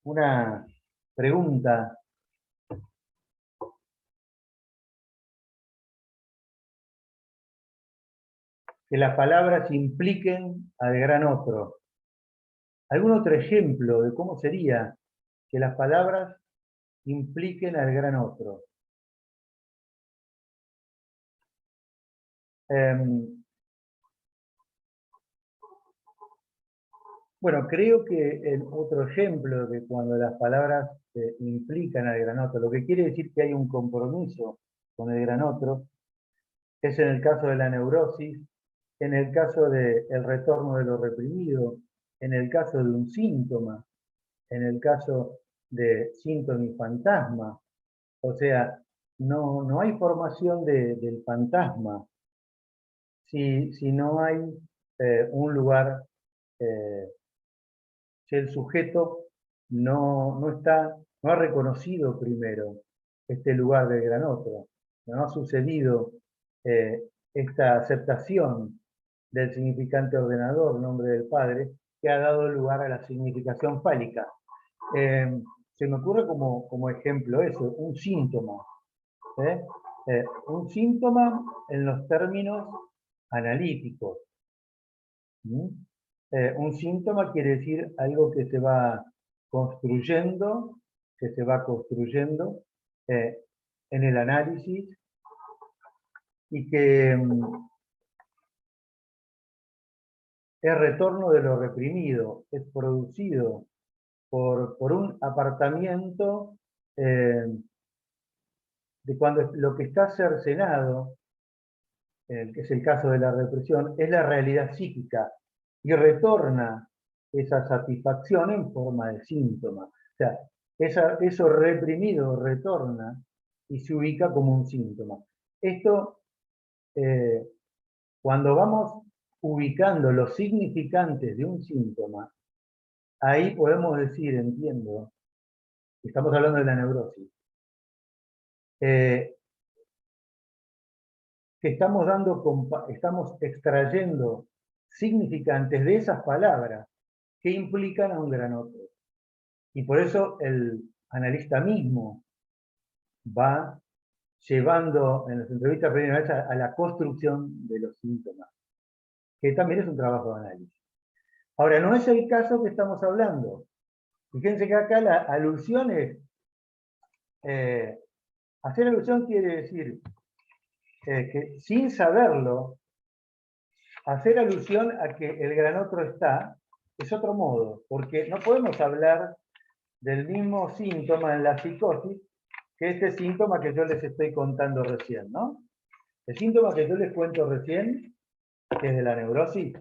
una pregunta. Que las palabras impliquen al gran otro. ¿Algún otro ejemplo de cómo sería que las palabras impliquen al gran otro? Bueno, creo que el otro ejemplo de cuando las palabras implican al gran otro, lo que quiere decir que hay un compromiso con el gran otro, es en el caso de la neurosis, en el caso del retorno de lo reprimido, en el caso de un síntoma, en el caso de síntoma y fantasma. O sea, no hay formación del fantasma si no hay un lugar, si el sujeto no ha reconocido primero este lugar del gran otro, no ha sucedido eh, esta aceptación del significante ordenador, nombre del Padre, que ha dado lugar a la significación fálica. Se me ocurre como ejemplo eso, un síntoma. Un síntoma en los términos analíticos. Un síntoma quiere decir algo que se va construyendo, en el análisis y que es retorno de lo reprimido, es producido por un apartamiento de cuando lo que está cercenado, que es el caso de la represión, es la realidad psíquica y retorna esa satisfacción en forma de síntoma. O sea, eso reprimido retorna y se ubica como un síntoma. Esto, cuando vamos ubicando los significantes de un síntoma, ahí podemos decir, entiendo, estamos hablando de la neurosis, que estamos extrayendo significantes de esas palabras que implican a un gran otro. Y por eso el analista mismo va llevando en las entrevistas preliminares a la construcción de los síntomas, que también es un trabajo de análisis. Ahora, no es el caso que estamos hablando. Fíjense que acá la alusión es Hacer alusión quiere decir que sin saberlo, hacer alusión a que el gran otro está, es otro modo, porque no podemos hablar del mismo síntoma en la psicosis que este síntoma que yo les estoy contando recién, ¿no? El síntoma que yo les cuento recién, que es de la neurosis,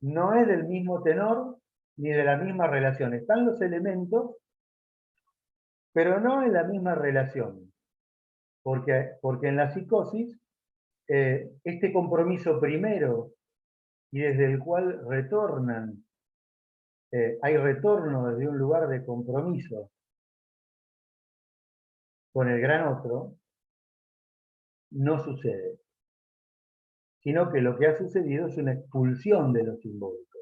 no es del mismo tenor ni de la misma relación. Están los elementos, pero no en la misma relación. Porque en la psicosis, este compromiso primero y desde el cual retornan, hay retorno desde un lugar de compromiso con el gran otro, no sucede. Sino que lo que ha sucedido es una expulsión de lo simbólico.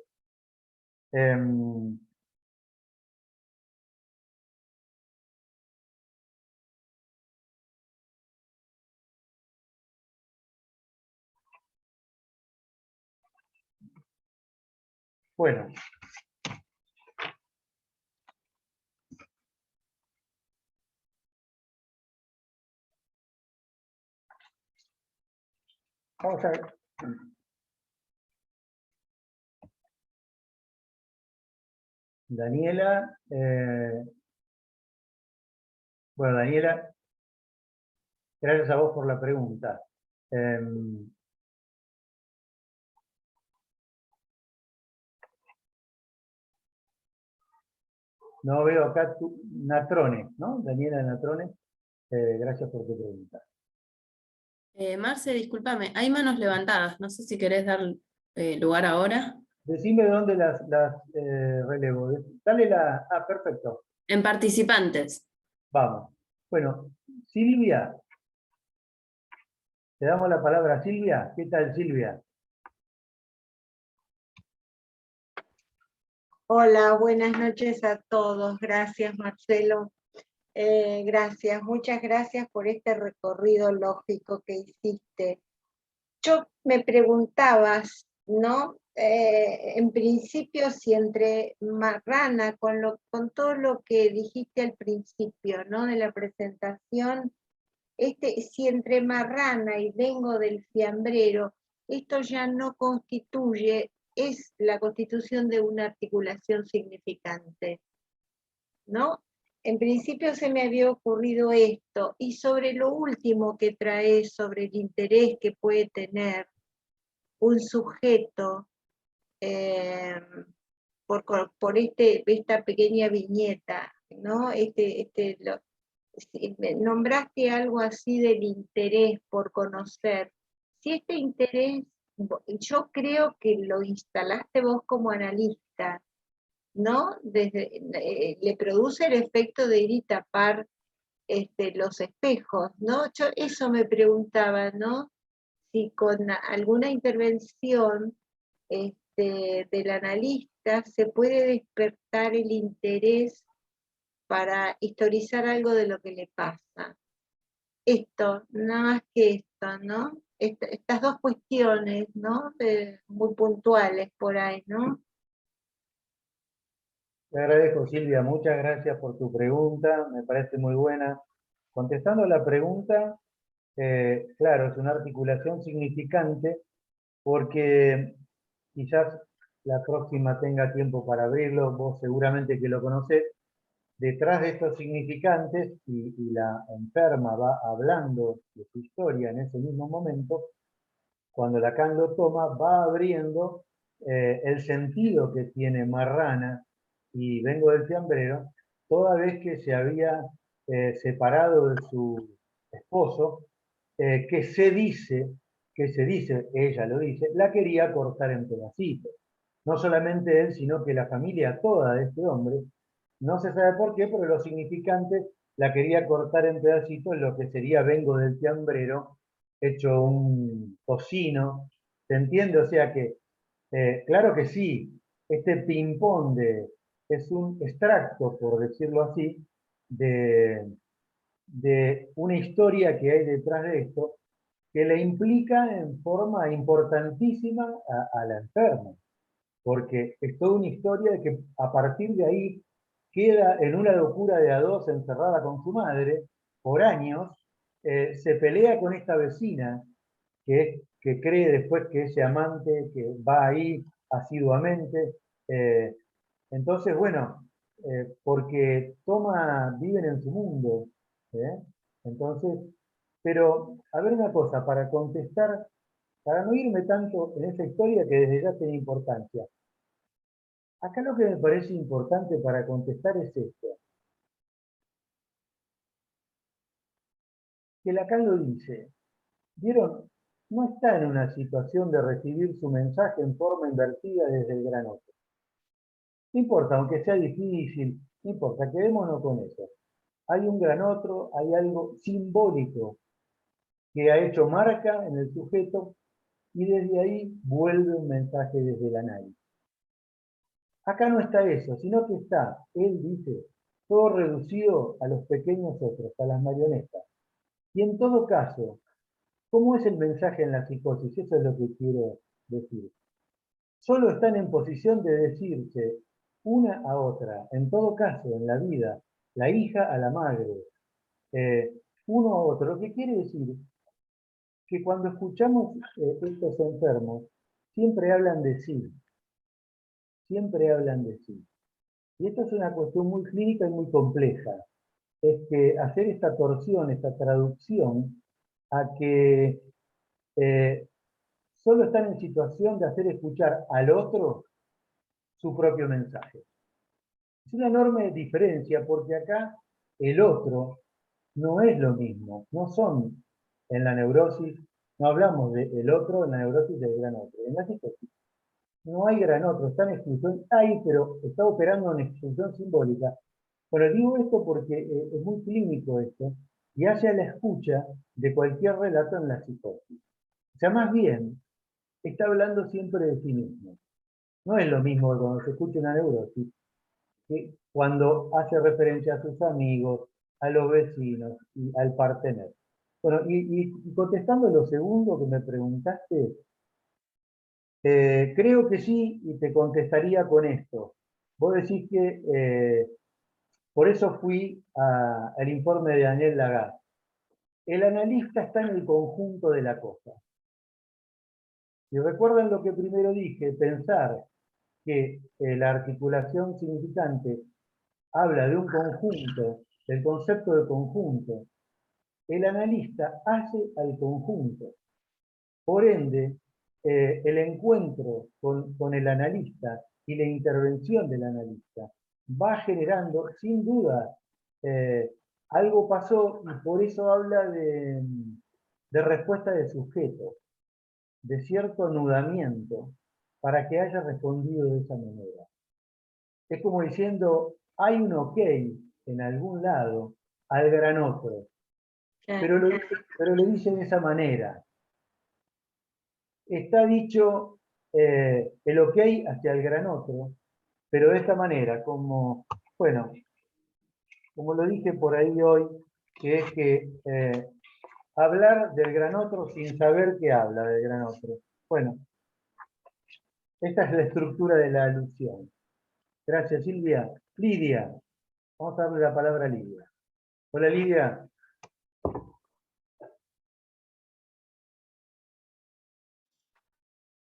Bueno, vamos a ver. Daniela, bueno, Daniela, gracias a vos por la pregunta. No veo acá tu Natrone, ¿no? Daniela Natrone, gracias por tu pregunta. Marce, discúlpame, hay manos levantadas, no sé si querés dar lugar ahora. Decime de dónde las relevo. Dale la... Ah, perfecto. En participantes. Vamos. Bueno, Silvia. Le damos la palabra a Silvia. ¿Qué tal, Silvia? Hola, buenas noches a todos. Gracias, Marcelo. Gracias, muchas gracias por este recorrido lógico que hiciste. Yo me preguntabas, ¿no? En principio, si entre Marrana, con todo lo que dijiste al principio, ¿no? De la presentación, si entre Marrana y vengo del fiambrero, esto ya no constituye, es la constitución de una articulación significante, ¿no? En principio se me había ocurrido esto, y sobre lo último que traes, sobre el interés que puede tener un sujeto por esta pequeña viñeta, ¿no? Nombraste algo así del interés por conocer. Si este interés, yo creo que lo instalaste vos como analista, ¿no? Le produce el efecto de ir y tapar los espejos, ¿no? Yo eso me preguntaba, ¿no? Si con alguna intervención del analista se puede despertar el interés para historizar algo de lo que le pasa. Esto, nada más que esto, ¿no? Estas dos cuestiones, ¿no? Muy puntuales por ahí, ¿no? Te agradezco, Silvia. Muchas gracias por tu pregunta. Me parece muy buena. Contestando la pregunta, claro, es una articulación significante porque quizás la próxima tenga tiempo para abrirlo, vos seguramente que lo conocés. Detrás de estos significantes, y la enferma va hablando de su historia en ese mismo momento, cuando Lacan lo toma, va abriendo el sentido que tiene Marrana y Vengo del Fiambrero, toda vez que se había separado de su esposo, que se dice, ella lo dice, la quería cortar en pedacitos. No solamente él, sino que la familia toda de este hombre, no se sabe por qué, pero los significantes la quería cortar en pedacitos, lo que sería Vengo del Fiambrero, hecho un tocino, ¿se entiende? O sea que, claro que sí, este ping-pong es un extracto, por decirlo así, de una historia que hay detrás de esto, que le implica en forma importantísima a la enferma, porque es toda una historia de que a partir de ahí queda en una locura de a dos encerrada con su madre por años, se pelea con esta vecina que cree después que es amante, que va ahí asiduamente. Entonces, bueno, porque viven en su mundo. ¿eh? Entonces, pero, a ver una cosa, para contestar, para no irme tanto en esa historia que desde ya tiene importancia. Acá lo que me parece importante para contestar es esto. Que Lacan lo dice. ¿Vieron? No está en una situación de recibir su mensaje en forma invertida desde el gran otro. No importa, aunque sea difícil, no importa, quedémonos con eso. Hay un gran otro, hay algo simbólico que ha hecho marca en el sujeto y desde ahí vuelve un mensaje desde el análisis. Acá no está eso, sino que está, él dice, todo reducido a los pequeños otros, a las marionetas. Y en todo caso, ¿cómo es el mensaje en la psicosis? Eso es lo que quiero decir. Solo están en posición de decirse una a otra, en todo caso, en la vida, la hija a la madre, uno a otro. Lo que quiere decir que cuando escuchamos estos enfermos, siempre hablan de sí, siempre hablan de sí. Y esto es una cuestión muy clínica y muy compleja. Es que hacer esta torsión, esta traducción, a que solo están en situación de hacer escuchar al otro su propio mensaje. Es una enorme diferencia porque acá el otro no es lo mismo, no son en la neurosis, no hablamos del otro en la neurosis del gran otro. En la psicosis no hay gran otro, está en exclusión, hay, pero está operando en exclusión simbólica. Pero digo esto porque es muy clínico esto, y hace a la escucha de cualquier relato en la psicosis. O sea, más bien, está hablando siempre de sí mismo. No es lo mismo que cuando se escucha una neurosis, que cuando hace referencia a sus amigos, a los vecinos y al partener. Bueno, y contestando lo segundo que me preguntaste, creo que sí, y te contestaría con esto. Vos decís que por eso fui al informe de Daniel Lagarde. El analista está en el conjunto de la cosa. Si recuerdan lo que primero dije, pensar que la articulación significante habla de un conjunto, del concepto de conjunto, el analista hace al conjunto. Por ende, el encuentro con el analista y la intervención del analista va generando, sin duda, algo pasó y por eso habla de respuesta de sujeto, de cierto anudamiento, para que haya respondido de esa manera. Es como diciendo, hay un ok en algún lado al gran otro, pero lo dice de esa manera. Está dicho el ok hacia el gran otro, pero de esta manera, como, bueno, como lo dije por ahí hoy, que es que hablar del gran otro sin saber que habla del gran otro. Bueno, esta es la estructura de la alusión. Gracias, Silvia. Lidia. Vamos a darle la palabra a Lidia. Hola, Lidia.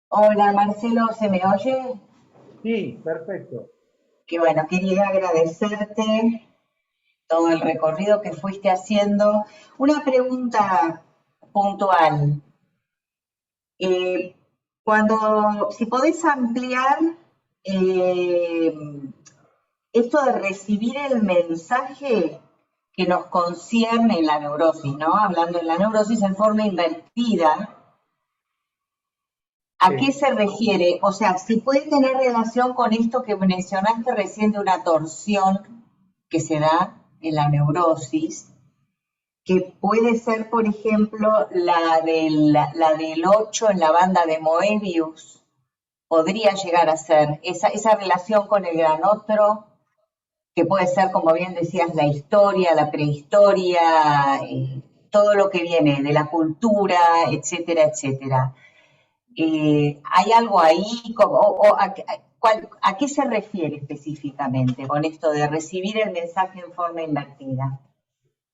Hola Marcelo, ¿se me oye? Sí, perfecto. Que bueno, quería agradecerte todo el recorrido que fuiste haciendo. Una pregunta puntual. Si podés ampliar esto de recibir el mensaje que nos concierne en la neurosis, ¿no? Hablando de la neurosis en forma invertida. ¿A qué se refiere? O sea, si puede tener relación con esto que mencionaste recién de una torsión que se da en la neurosis, que puede ser, por ejemplo, la del 8 en la banda de Moebius, podría llegar a ser esa relación con el gran otro, que puede ser, como bien decías, la historia, la prehistoria, todo lo que viene de la cultura, etcétera, etcétera. ¿Hay algo ahí? ¿A qué se refiere específicamente con esto de recibir el mensaje en forma invertida?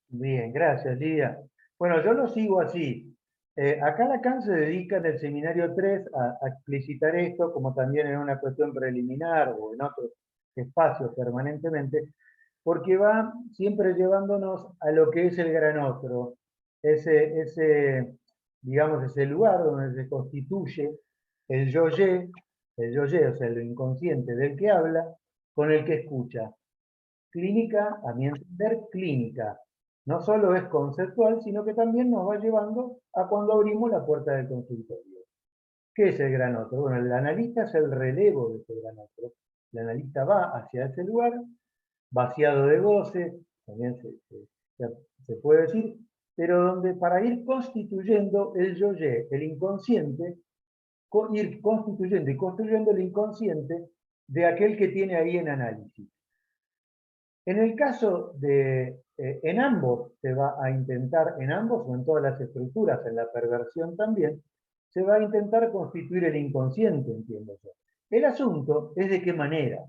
Bien, gracias, Lidia. Bueno, yo lo sigo así. Acá Lacan se dedica en el seminario 3 a explicitar esto, como también en una cuestión preliminar o en otros espacios permanentemente, porque va siempre llevándonos a lo que es el gran otro, digamos, ese lugar donde se constituye el yo-ye, o sea, lo inconsciente del que habla, con el que escucha. Clínica, a mi entender, clínica. No solo es conceptual, sino que también nos va llevando a cuando abrimos la puerta del consultorio. ¿Qué es el gran otro? Bueno, el analista es el relevo de ese gran otro. El analista va hacia ese lugar, vaciado de goce, también se puede decir, pero donde para ir constituyendo el yo-ye, el inconsciente, ir constituyendo y construyendo el inconsciente de aquel que tiene ahí en análisis. En el caso de, en ambos se va a intentar, en ambos o en todas las estructuras, en la perversión también, se va a intentar constituir el inconsciente, entiendo yo. El asunto es de qué manera.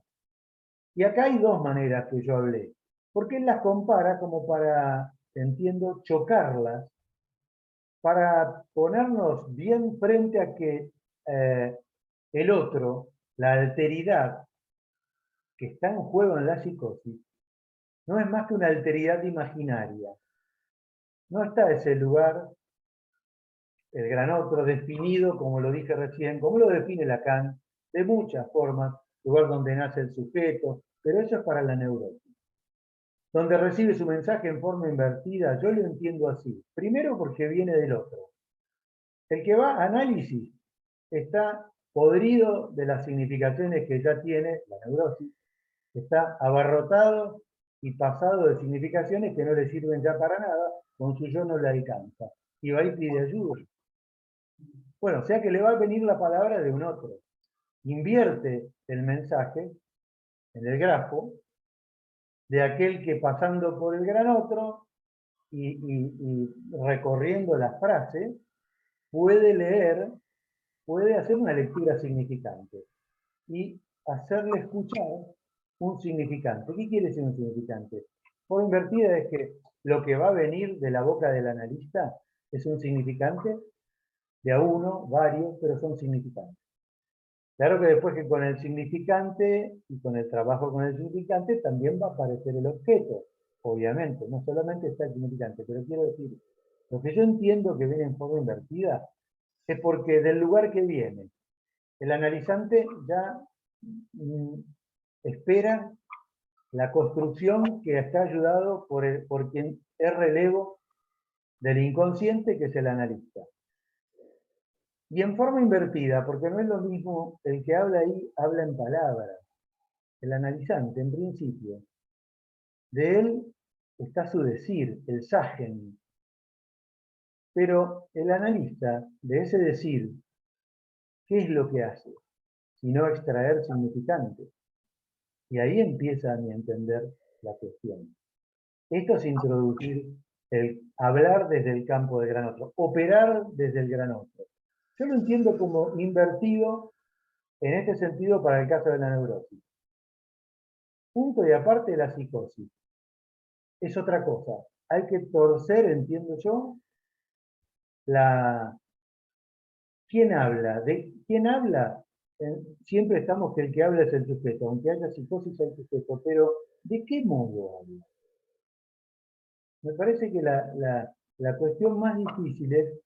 Y acá hay dos maneras que yo hablé, porque él las compara como para, entiendo, chocarlas, para ponernos bien frente a que el otro, la alteridad que está en juego en la psicosis, no es más que una alteridad imaginaria. No está ese lugar, el gran otro, definido, como lo dije recién, como lo define Lacan, de muchas formas, lugar donde nace el sujeto, pero eso es para la neurosis. Donde recibe su mensaje en forma invertida, yo lo entiendo así. Primero porque viene del otro. El que va a análisis está podrido de las significaciones que ya tiene la neurosis, está abarrotado y pasado de significaciones que no le sirven ya para nada, con su yo no le alcanza. Y va y pide ayuda. Bueno, o sea que le va a venir la palabra de un otro. Invierte el mensaje en el grafo de aquel que pasando por el gran otro y recorriendo la frase, puede leer, puede hacer una lectura significante y hacerle escuchar un significante. ¿Qué quiere decir un significante? Por invertida es que lo que va a venir de la boca del analista es un significante de a uno, varios, pero son significantes. Claro que después que con el significante y con el trabajo con el significante también va a aparecer el objeto, obviamente, no solamente está el significante, pero quiero decir, lo que yo entiendo que viene en forma invertida es porque del lugar que viene, el analizante ya espera la construcción que está ayudado por quien es relevo del inconsciente, que es el analista. Y en forma invertida, porque no es lo mismo el que habla ahí, habla en palabras. El analizante, en principio, de él está su decir, el sagen. Pero el analista, de ese decir, ¿qué es lo que hace? Sino extraer significantes. Y ahí empieza, a mi entender, la cuestión. Esto es introducir el hablar desde el campo del gran otro, operar desde el gran otro. Yo lo entiendo como invertido en este sentido para el caso de la neurosis. Punto y aparte de la psicosis. Es otra cosa. Hay que torcer, entiendo yo, ¿quién habla? ¿De quién habla? Siempre estamos que el que habla es el sujeto, aunque haya psicosis hay sujeto, pero ¿de qué modo habla? Me parece que la cuestión más difícil es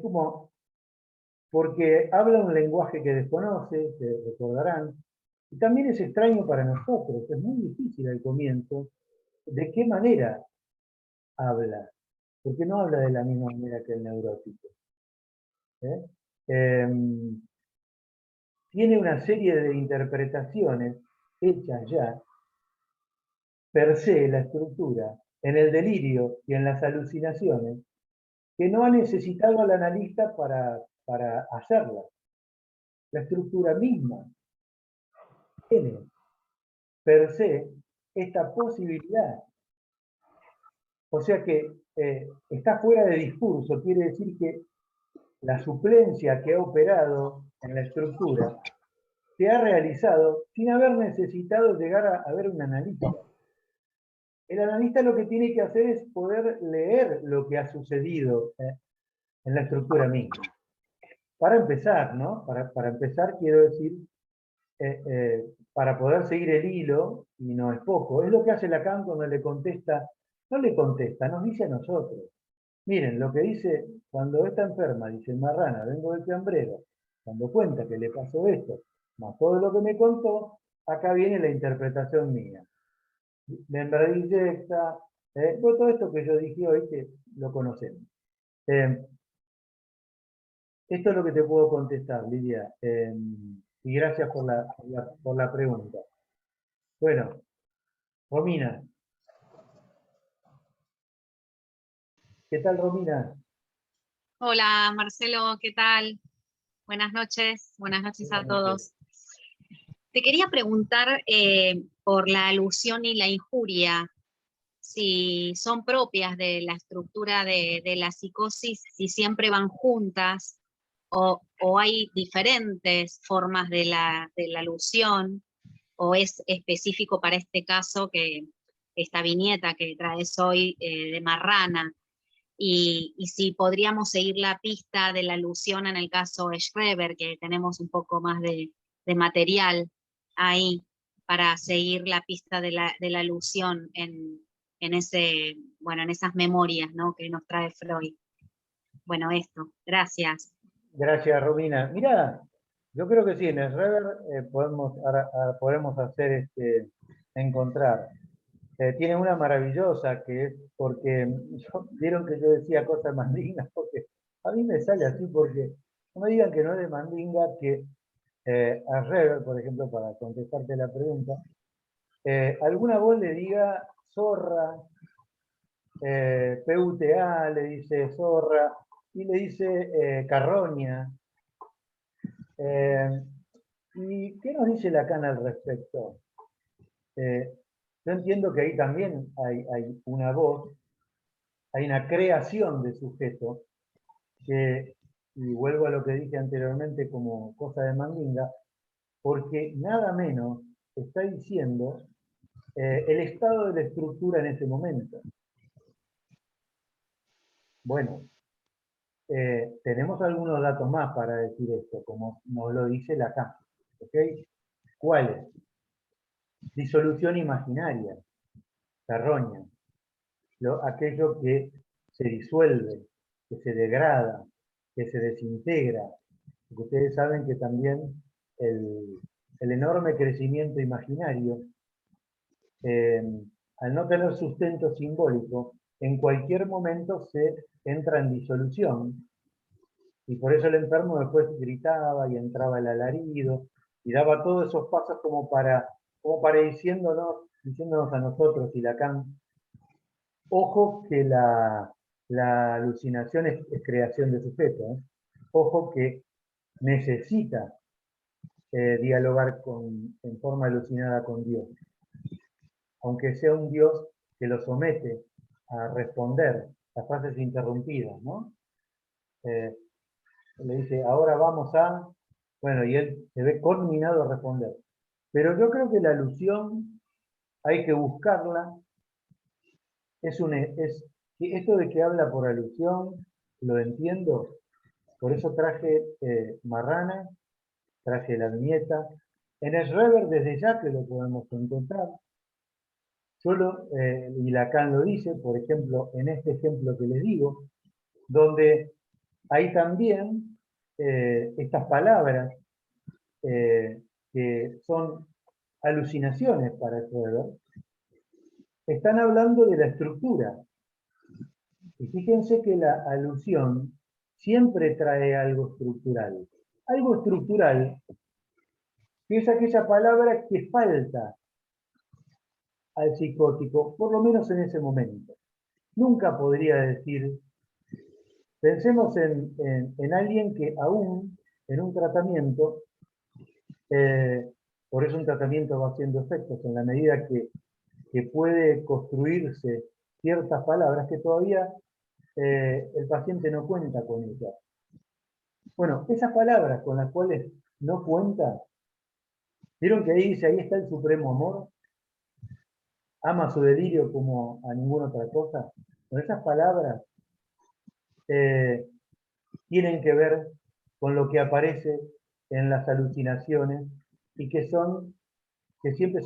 como, porque habla un lenguaje que desconoce, se recordarán, y también es extraño para nosotros, es muy difícil al comienzo, de qué manera habla, porque no habla de la misma manera que el neurótico. Tiene una serie de interpretaciones hechas ya, per se, la estructura, en el delirio y en las alucinaciones, que no ha necesitado al analista para hacerla. La estructura misma tiene per se esta posibilidad. O sea que está fuera de discurso, quiere decir que la suplencia que ha operado en la estructura se ha realizado sin haber necesitado llegar a ver un analista. el analista lo que tiene que hacer es poder leer lo que ha sucedido en la estructura misma. Para empezar, ¿no? Para empezar, quiero decir, para poder seguir el hilo, y no es poco, es lo que hace Lacan cuando le contesta, no le contesta, nos dice a nosotros. Miren, lo que dice, cuando está enferma, dice Marrana, vengo del fiambrero, cuando cuenta que le pasó esto, más todo lo que me contó, acá viene la interpretación mía. Membra directa, todo esto que yo dije hoy, que lo conocemos. Esto es lo que te puedo contestar, Lidia, y gracias por la pregunta. Bueno, Romina. ¿Qué tal, Romina? Hola Marcelo, ¿qué tal? Buenas noches a todos. Te quería preguntar por la alusión y la injuria, si son propias de la estructura de la psicosis, si siempre van juntas o hay diferentes formas de la alusión, o es específico para este caso, que esta viñeta que traes hoy de Marrana. Y si podríamos seguir la pista de la alusión en el caso de Schreber, que tenemos un poco más de material ahí para seguir la pista de la alusión en esas memorias, ¿no?, que nos trae Freud. Bueno, esto, gracias. Gracias, Romina. Mira, yo creo que sí, en Schreber podemos hacer encontrar. Tiene una maravillosa que es porque, vieron que yo decía cosas mandingas, porque a mí me sale así, porque no me digan que no es de mandinga, que a Schreber, por ejemplo, para contestarte la pregunta, alguna voz le diga zorra, PUTA le dice zorra, y le dice carroña. ¿Y qué nos dice Lacan al respecto? Yo entiendo que ahí también hay una voz, hay una creación de sujeto, que, y vuelvo a lo que dije anteriormente como cosa de mandinga, porque nada menos está diciendo el estado de la estructura en ese momento. Bueno, tenemos algunos datos más para decir esto, como nos lo dice Lacan. ¿Ok? ¿Cuáles? Disolución imaginaria, carroña, aquello que se disuelve, que se degrada, que se desintegra. Porque ustedes saben que también el enorme crecimiento imaginario, al no tener sustento simbólico, en cualquier momento se entra en disolución, y por eso el enfermo después gritaba y entraba el alarido, y daba todos esos pasos como para diciéndonos a nosotros y Lacan, ojo que la alucinación es creación de sujeto, ¿eh? Ojo que necesita dialogar en forma alucinada con Dios, aunque sea un Dios que lo somete a responder las frases interrumpidas, ¿no? Le dice, ahora vamos a... Bueno, y él se ve conminado a responder. Pero yo creo que la alusión hay que buscarla. Esto de que habla por alusión, lo entiendo. Por eso traje Marrana, traje la viñeta. En Schreber desde ya que lo podemos encontrar. Y Lacan lo dice, por ejemplo, en este ejemplo que les digo, donde hay también estas palabras que son alucinaciones para Schreber, están hablando de la estructura. Y fíjense que la alusión siempre trae algo estructural. Algo estructural que es aquella palabra que falta al psicótico, por lo menos en ese momento. Nunca podría decir, pensemos en alguien que aún en un tratamiento, por eso un tratamiento va haciendo efectos en la medida que puede construirse ciertas palabras que todavía el paciente no cuenta con ellas. Bueno, esas palabras con las cuales no cuenta, ¿vieron que ahí dice, ahí está el supremo amor? ama su delirio como a ninguna otra cosa. Pero esas palabras tienen que ver con lo que aparece en las alucinaciones y que siempre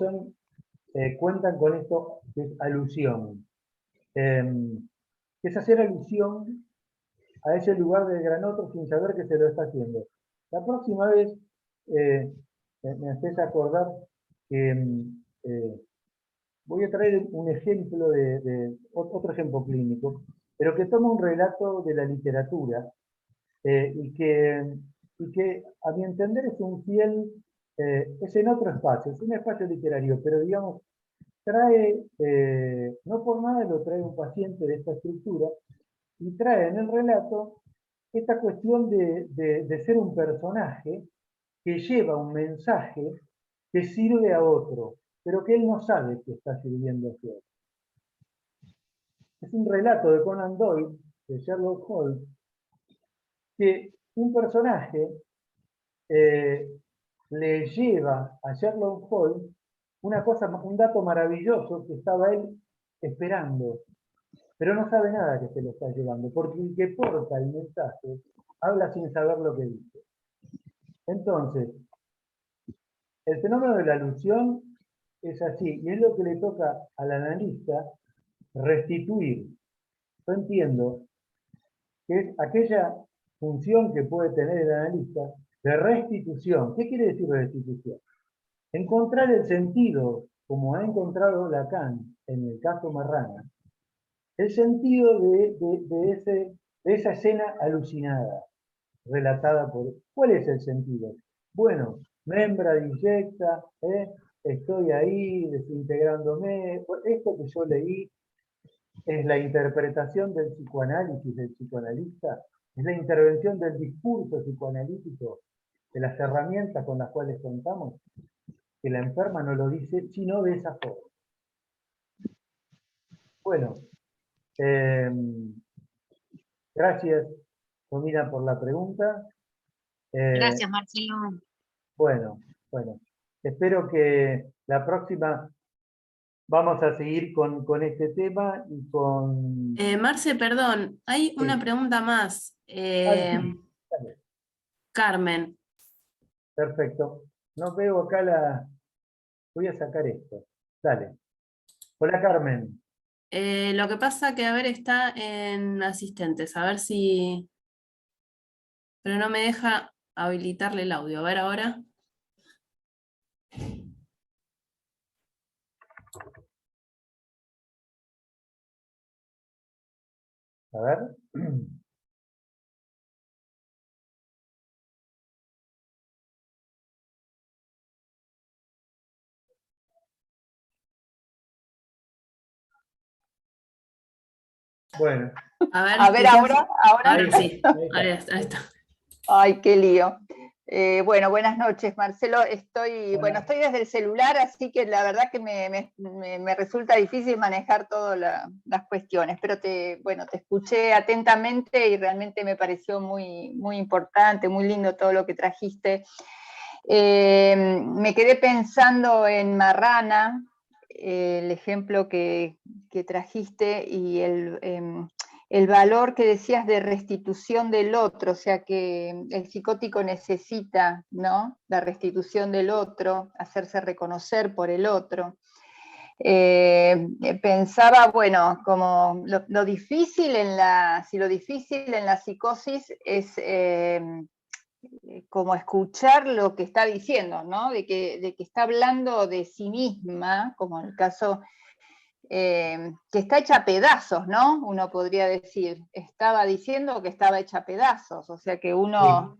cuentan con esto, que es alusión. Es hacer alusión a ese lugar del gran otro sin saber que se lo está haciendo. La próxima vez me haces acordar que voy a traer un ejemplo otro ejemplo clínico, pero que toma un relato de la literatura y que a mi entender es un fiel, es en otro espacio, es un espacio literario, pero digamos, trae, no por nada lo trae un paciente de esta estructura, y trae en el relato esta cuestión de ser un personaje que lleva un mensaje que sirve a otro, pero que él no sabe que está sirviendo a otro. Es un relato de Conan Doyle, de Sherlock Holmes, que un personaje le lleva a Sherlock Holmes un dato maravilloso que estaba él esperando, pero no sabe nada que se lo está llevando, porque el que porta el mensaje habla sin saber lo que dice. Entonces, el fenómeno de la alusión es así, y es lo que le toca al analista restituir. Yo entiendo que es aquella función que puede tener el analista de restitución. ¿Qué quiere decir restitución? Encontrar el sentido, como ha encontrado Lacan en el caso Marrana, el sentido de esa escena alucinada, relatada por... ¿Cuál es el sentido? Bueno, membra disecta, estoy ahí desintegrándome, esto que yo leí es la interpretación del psicoanálisis del psicoanalista, es la intervención del discurso psicoanalítico, de las herramientas con las cuales contamos, que la enferma no lo dice, sino de esa forma. Bueno, gracias, Romina, por la pregunta. Gracias, Marcelo. Bueno, espero que la próxima vamos a seguir con este tema y con... Marce, perdón, hay una Sí. pregunta más. Sí, dale. Carmen. Perfecto. No veo acá la... Voy a sacar esto. Dale. Hola, Carmen. Lo que pasa que, a ver, está en asistentes, a ver si... Pero no me deja habilitarle el audio. A ver ahora. A ver. Bueno. A ver, ahora. Ahora sí. Ahí está. Ay, qué lío. Bueno, buenas noches, Marcelo. Estoy desde el celular, así que la verdad que me resulta difícil manejar todas las cuestiones, pero te escuché atentamente y realmente me pareció muy, muy importante, muy lindo todo lo que trajiste. Me quedé pensando en Marrana, el ejemplo que trajiste y el valor que decías de restitución del otro, o sea que el psicótico necesita, ¿no?, la restitución del otro, hacerse reconocer por el otro. Pensaba, bueno, como lo difícil si lo difícil en la psicosis es como escuchar lo que está diciendo, ¿no?, de que está hablando de sí misma, como en el caso que está hecha a pedazos, ¿no? Uno podría decir, estaba diciendo que estaba hecha a pedazos, o sea que uno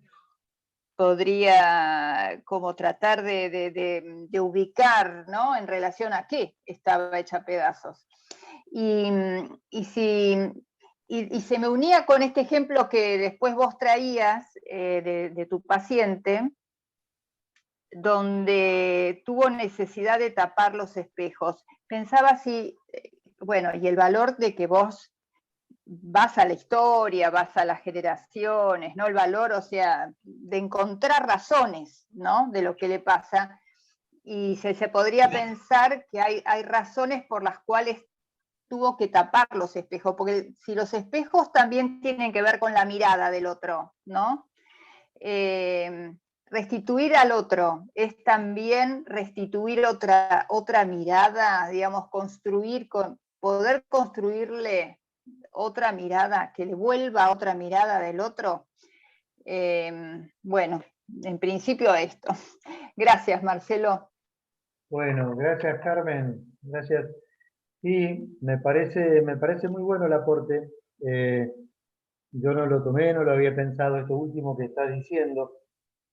podría como tratar de ubicar, ¿no?, en relación a qué estaba hecha a pedazos. Y se me unía con este ejemplo que después vos traías de tu paciente, donde tuvo necesidad de tapar los espejos. Pensaba y el valor de que vos vas a la historia, vas a las generaciones, ¿no? El valor, o sea, de encontrar razones, ¿no?, de lo que le pasa. y se podría pensar que hay razones por las cuales tuvo que tapar los espejos, porque si los espejos también tienen que ver con la mirada del otro, ¿no? Restituir al otro es también restituir otra mirada, digamos, poder construirle otra mirada, que le vuelva otra mirada del otro. Bueno, en principio esto. Gracias, Marcelo. Bueno, gracias Carmen, gracias. Sí, me parece muy bueno el aporte. Yo no lo tomé, no lo había pensado esto último que estás diciendo.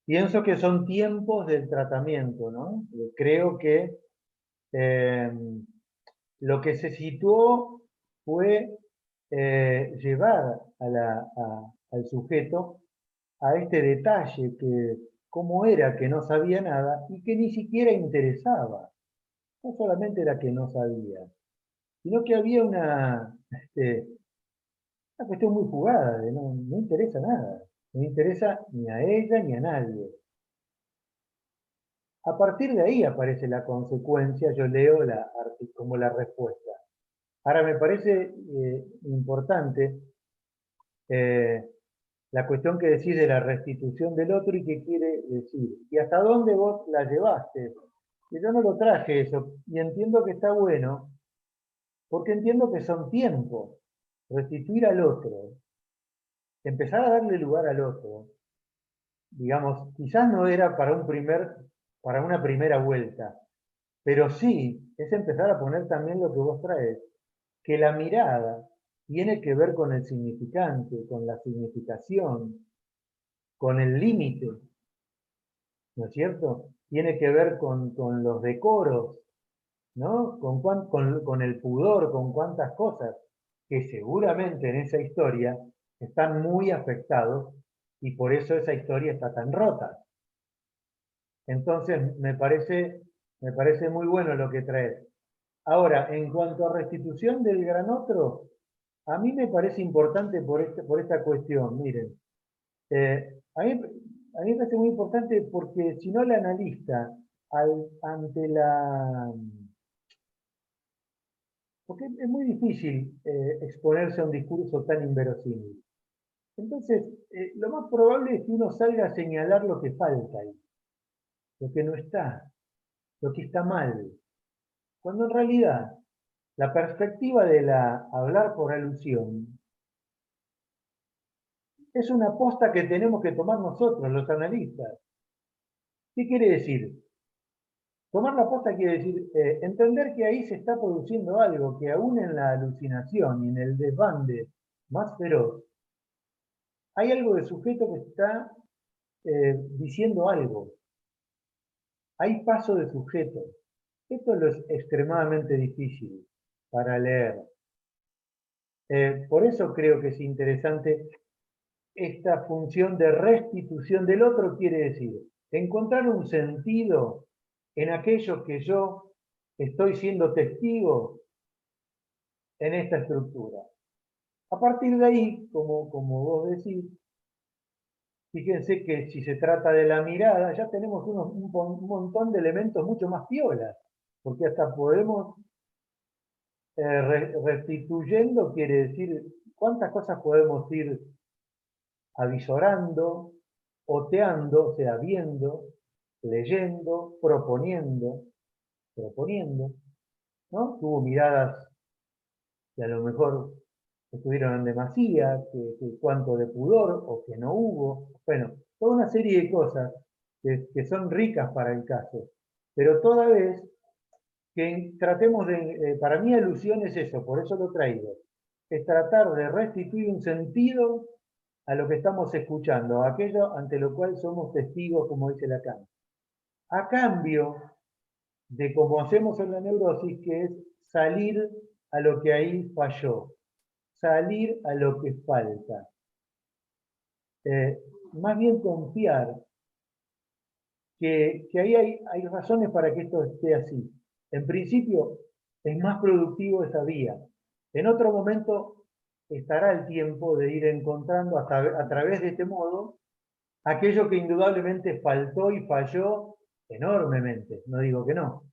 Pienso que son tiempos del tratamiento, ¿no? Creo que lo que se situó fue llevar al sujeto a este detalle que cómo era que no sabía nada y que ni siquiera interesaba. No solamente era que no sabía, sino que había una cuestión muy jugada, de no interesa nada. No interesa ni a ella ni a nadie. A partir de ahí aparece la consecuencia, yo leo como la respuesta. Ahora me parece importante la cuestión que decís de la restitución del otro y qué quiere decir. Y hasta dónde vos la llevaste. Y yo no lo traje eso, y entiendo que está bueno, porque entiendo que son tiempos. Restituir al otro, empezar a darle lugar al otro, digamos, quizás no era para una primera vuelta, pero sí es empezar a poner también lo que vos traes, que la mirada tiene que ver con el significante, con la significación, con el límite, ¿no es cierto? Tiene que ver con los decoros, ¿no? Con el pudor, con cuántas cosas que seguramente en esa historia están muy afectados y por eso esa historia está tan rota. Entonces, me parece muy bueno lo que traes. Ahora, en cuanto a restitución del gran otro, a mí me parece importante por esta cuestión. Miren, a mí me parece muy importante porque si no el analista, ante la... Porque es muy difícil exponerse a un discurso tan inverosímil. Entonces, lo más probable es que uno salga a señalar lo que falta ahí, lo que no está, lo que está mal. Cuando en realidad la perspectiva de hablar por alusión es una aposta que tenemos que tomar nosotros, los analistas. ¿Qué quiere decir? Tomar la aposta quiere decir entender que ahí se está produciendo algo, que aún en la alucinación y en el desbande más feroz, hay algo de sujeto que está diciendo algo. Hay paso de sujeto. Esto es extremadamente difícil para leer. Por eso creo que es interesante esta función de restitución del otro, quiere decir, encontrar un sentido en aquello que yo estoy siendo testigo en esta estructura. A partir de ahí, como vos decís, fíjense que si se trata de la mirada, ya tenemos un montón de elementos mucho más piolas, porque hasta podemos, restituyendo, quiere decir, cuántas cosas podemos ir avisorando, oteando, o sea, viendo, leyendo, proponiendo, ¿no? Tuvo miradas que a lo mejor estuvieron en demasía, que cuánto de pudor o que no hubo. Bueno, toda una serie de cosas que son ricas para el caso. Pero toda vez que tratemos de, para mí alusión es eso, por eso lo traigo, es tratar de restituir un sentido a lo que estamos escuchando, a aquello ante lo cual somos testigos, como dice Lacan. A cambio de como hacemos en la neurosis, que es salir a lo que ahí falló, salir a lo que falta. Más bien confiar que ahí hay razones para que esto esté así. En principio, es más productivo esa vía. En otro momento estará el tiempo de ir encontrando a través de este modo aquello que indudablemente faltó y falló enormemente, no digo que no.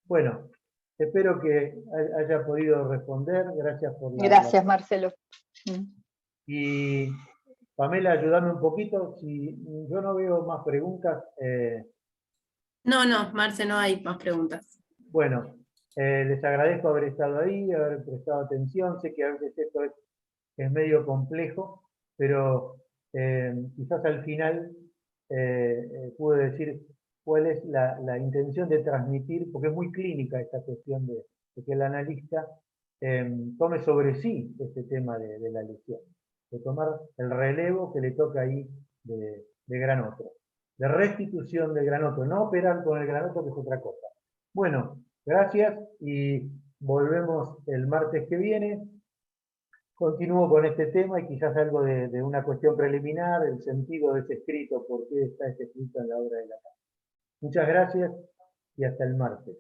Bueno, espero que haya podido responder, gracias por la... Gracias, Marcelo. Y Pamela, ayúdame un poquito, si yo no veo más preguntas. No, Marce, no hay más preguntas. Bueno, les agradezco haber estado ahí, haber prestado atención, sé que a veces esto es medio complejo, pero quizás al final pude decir cuál es la intención de transmitir, porque es muy clínica esta cuestión de que el analista tome sobre sí este tema de la lesión, de tomar el relevo que le toca ahí de Granotto, de restitución del Granotto, no operar con el Granotto, que es otra cosa. Bueno, gracias y volvemos el martes que viene. Continúo con este tema y quizás algo de una cuestión preliminar, el sentido de ese escrito, por qué está ese escrito en la obra de la casa. Muchas gracias y hasta el martes.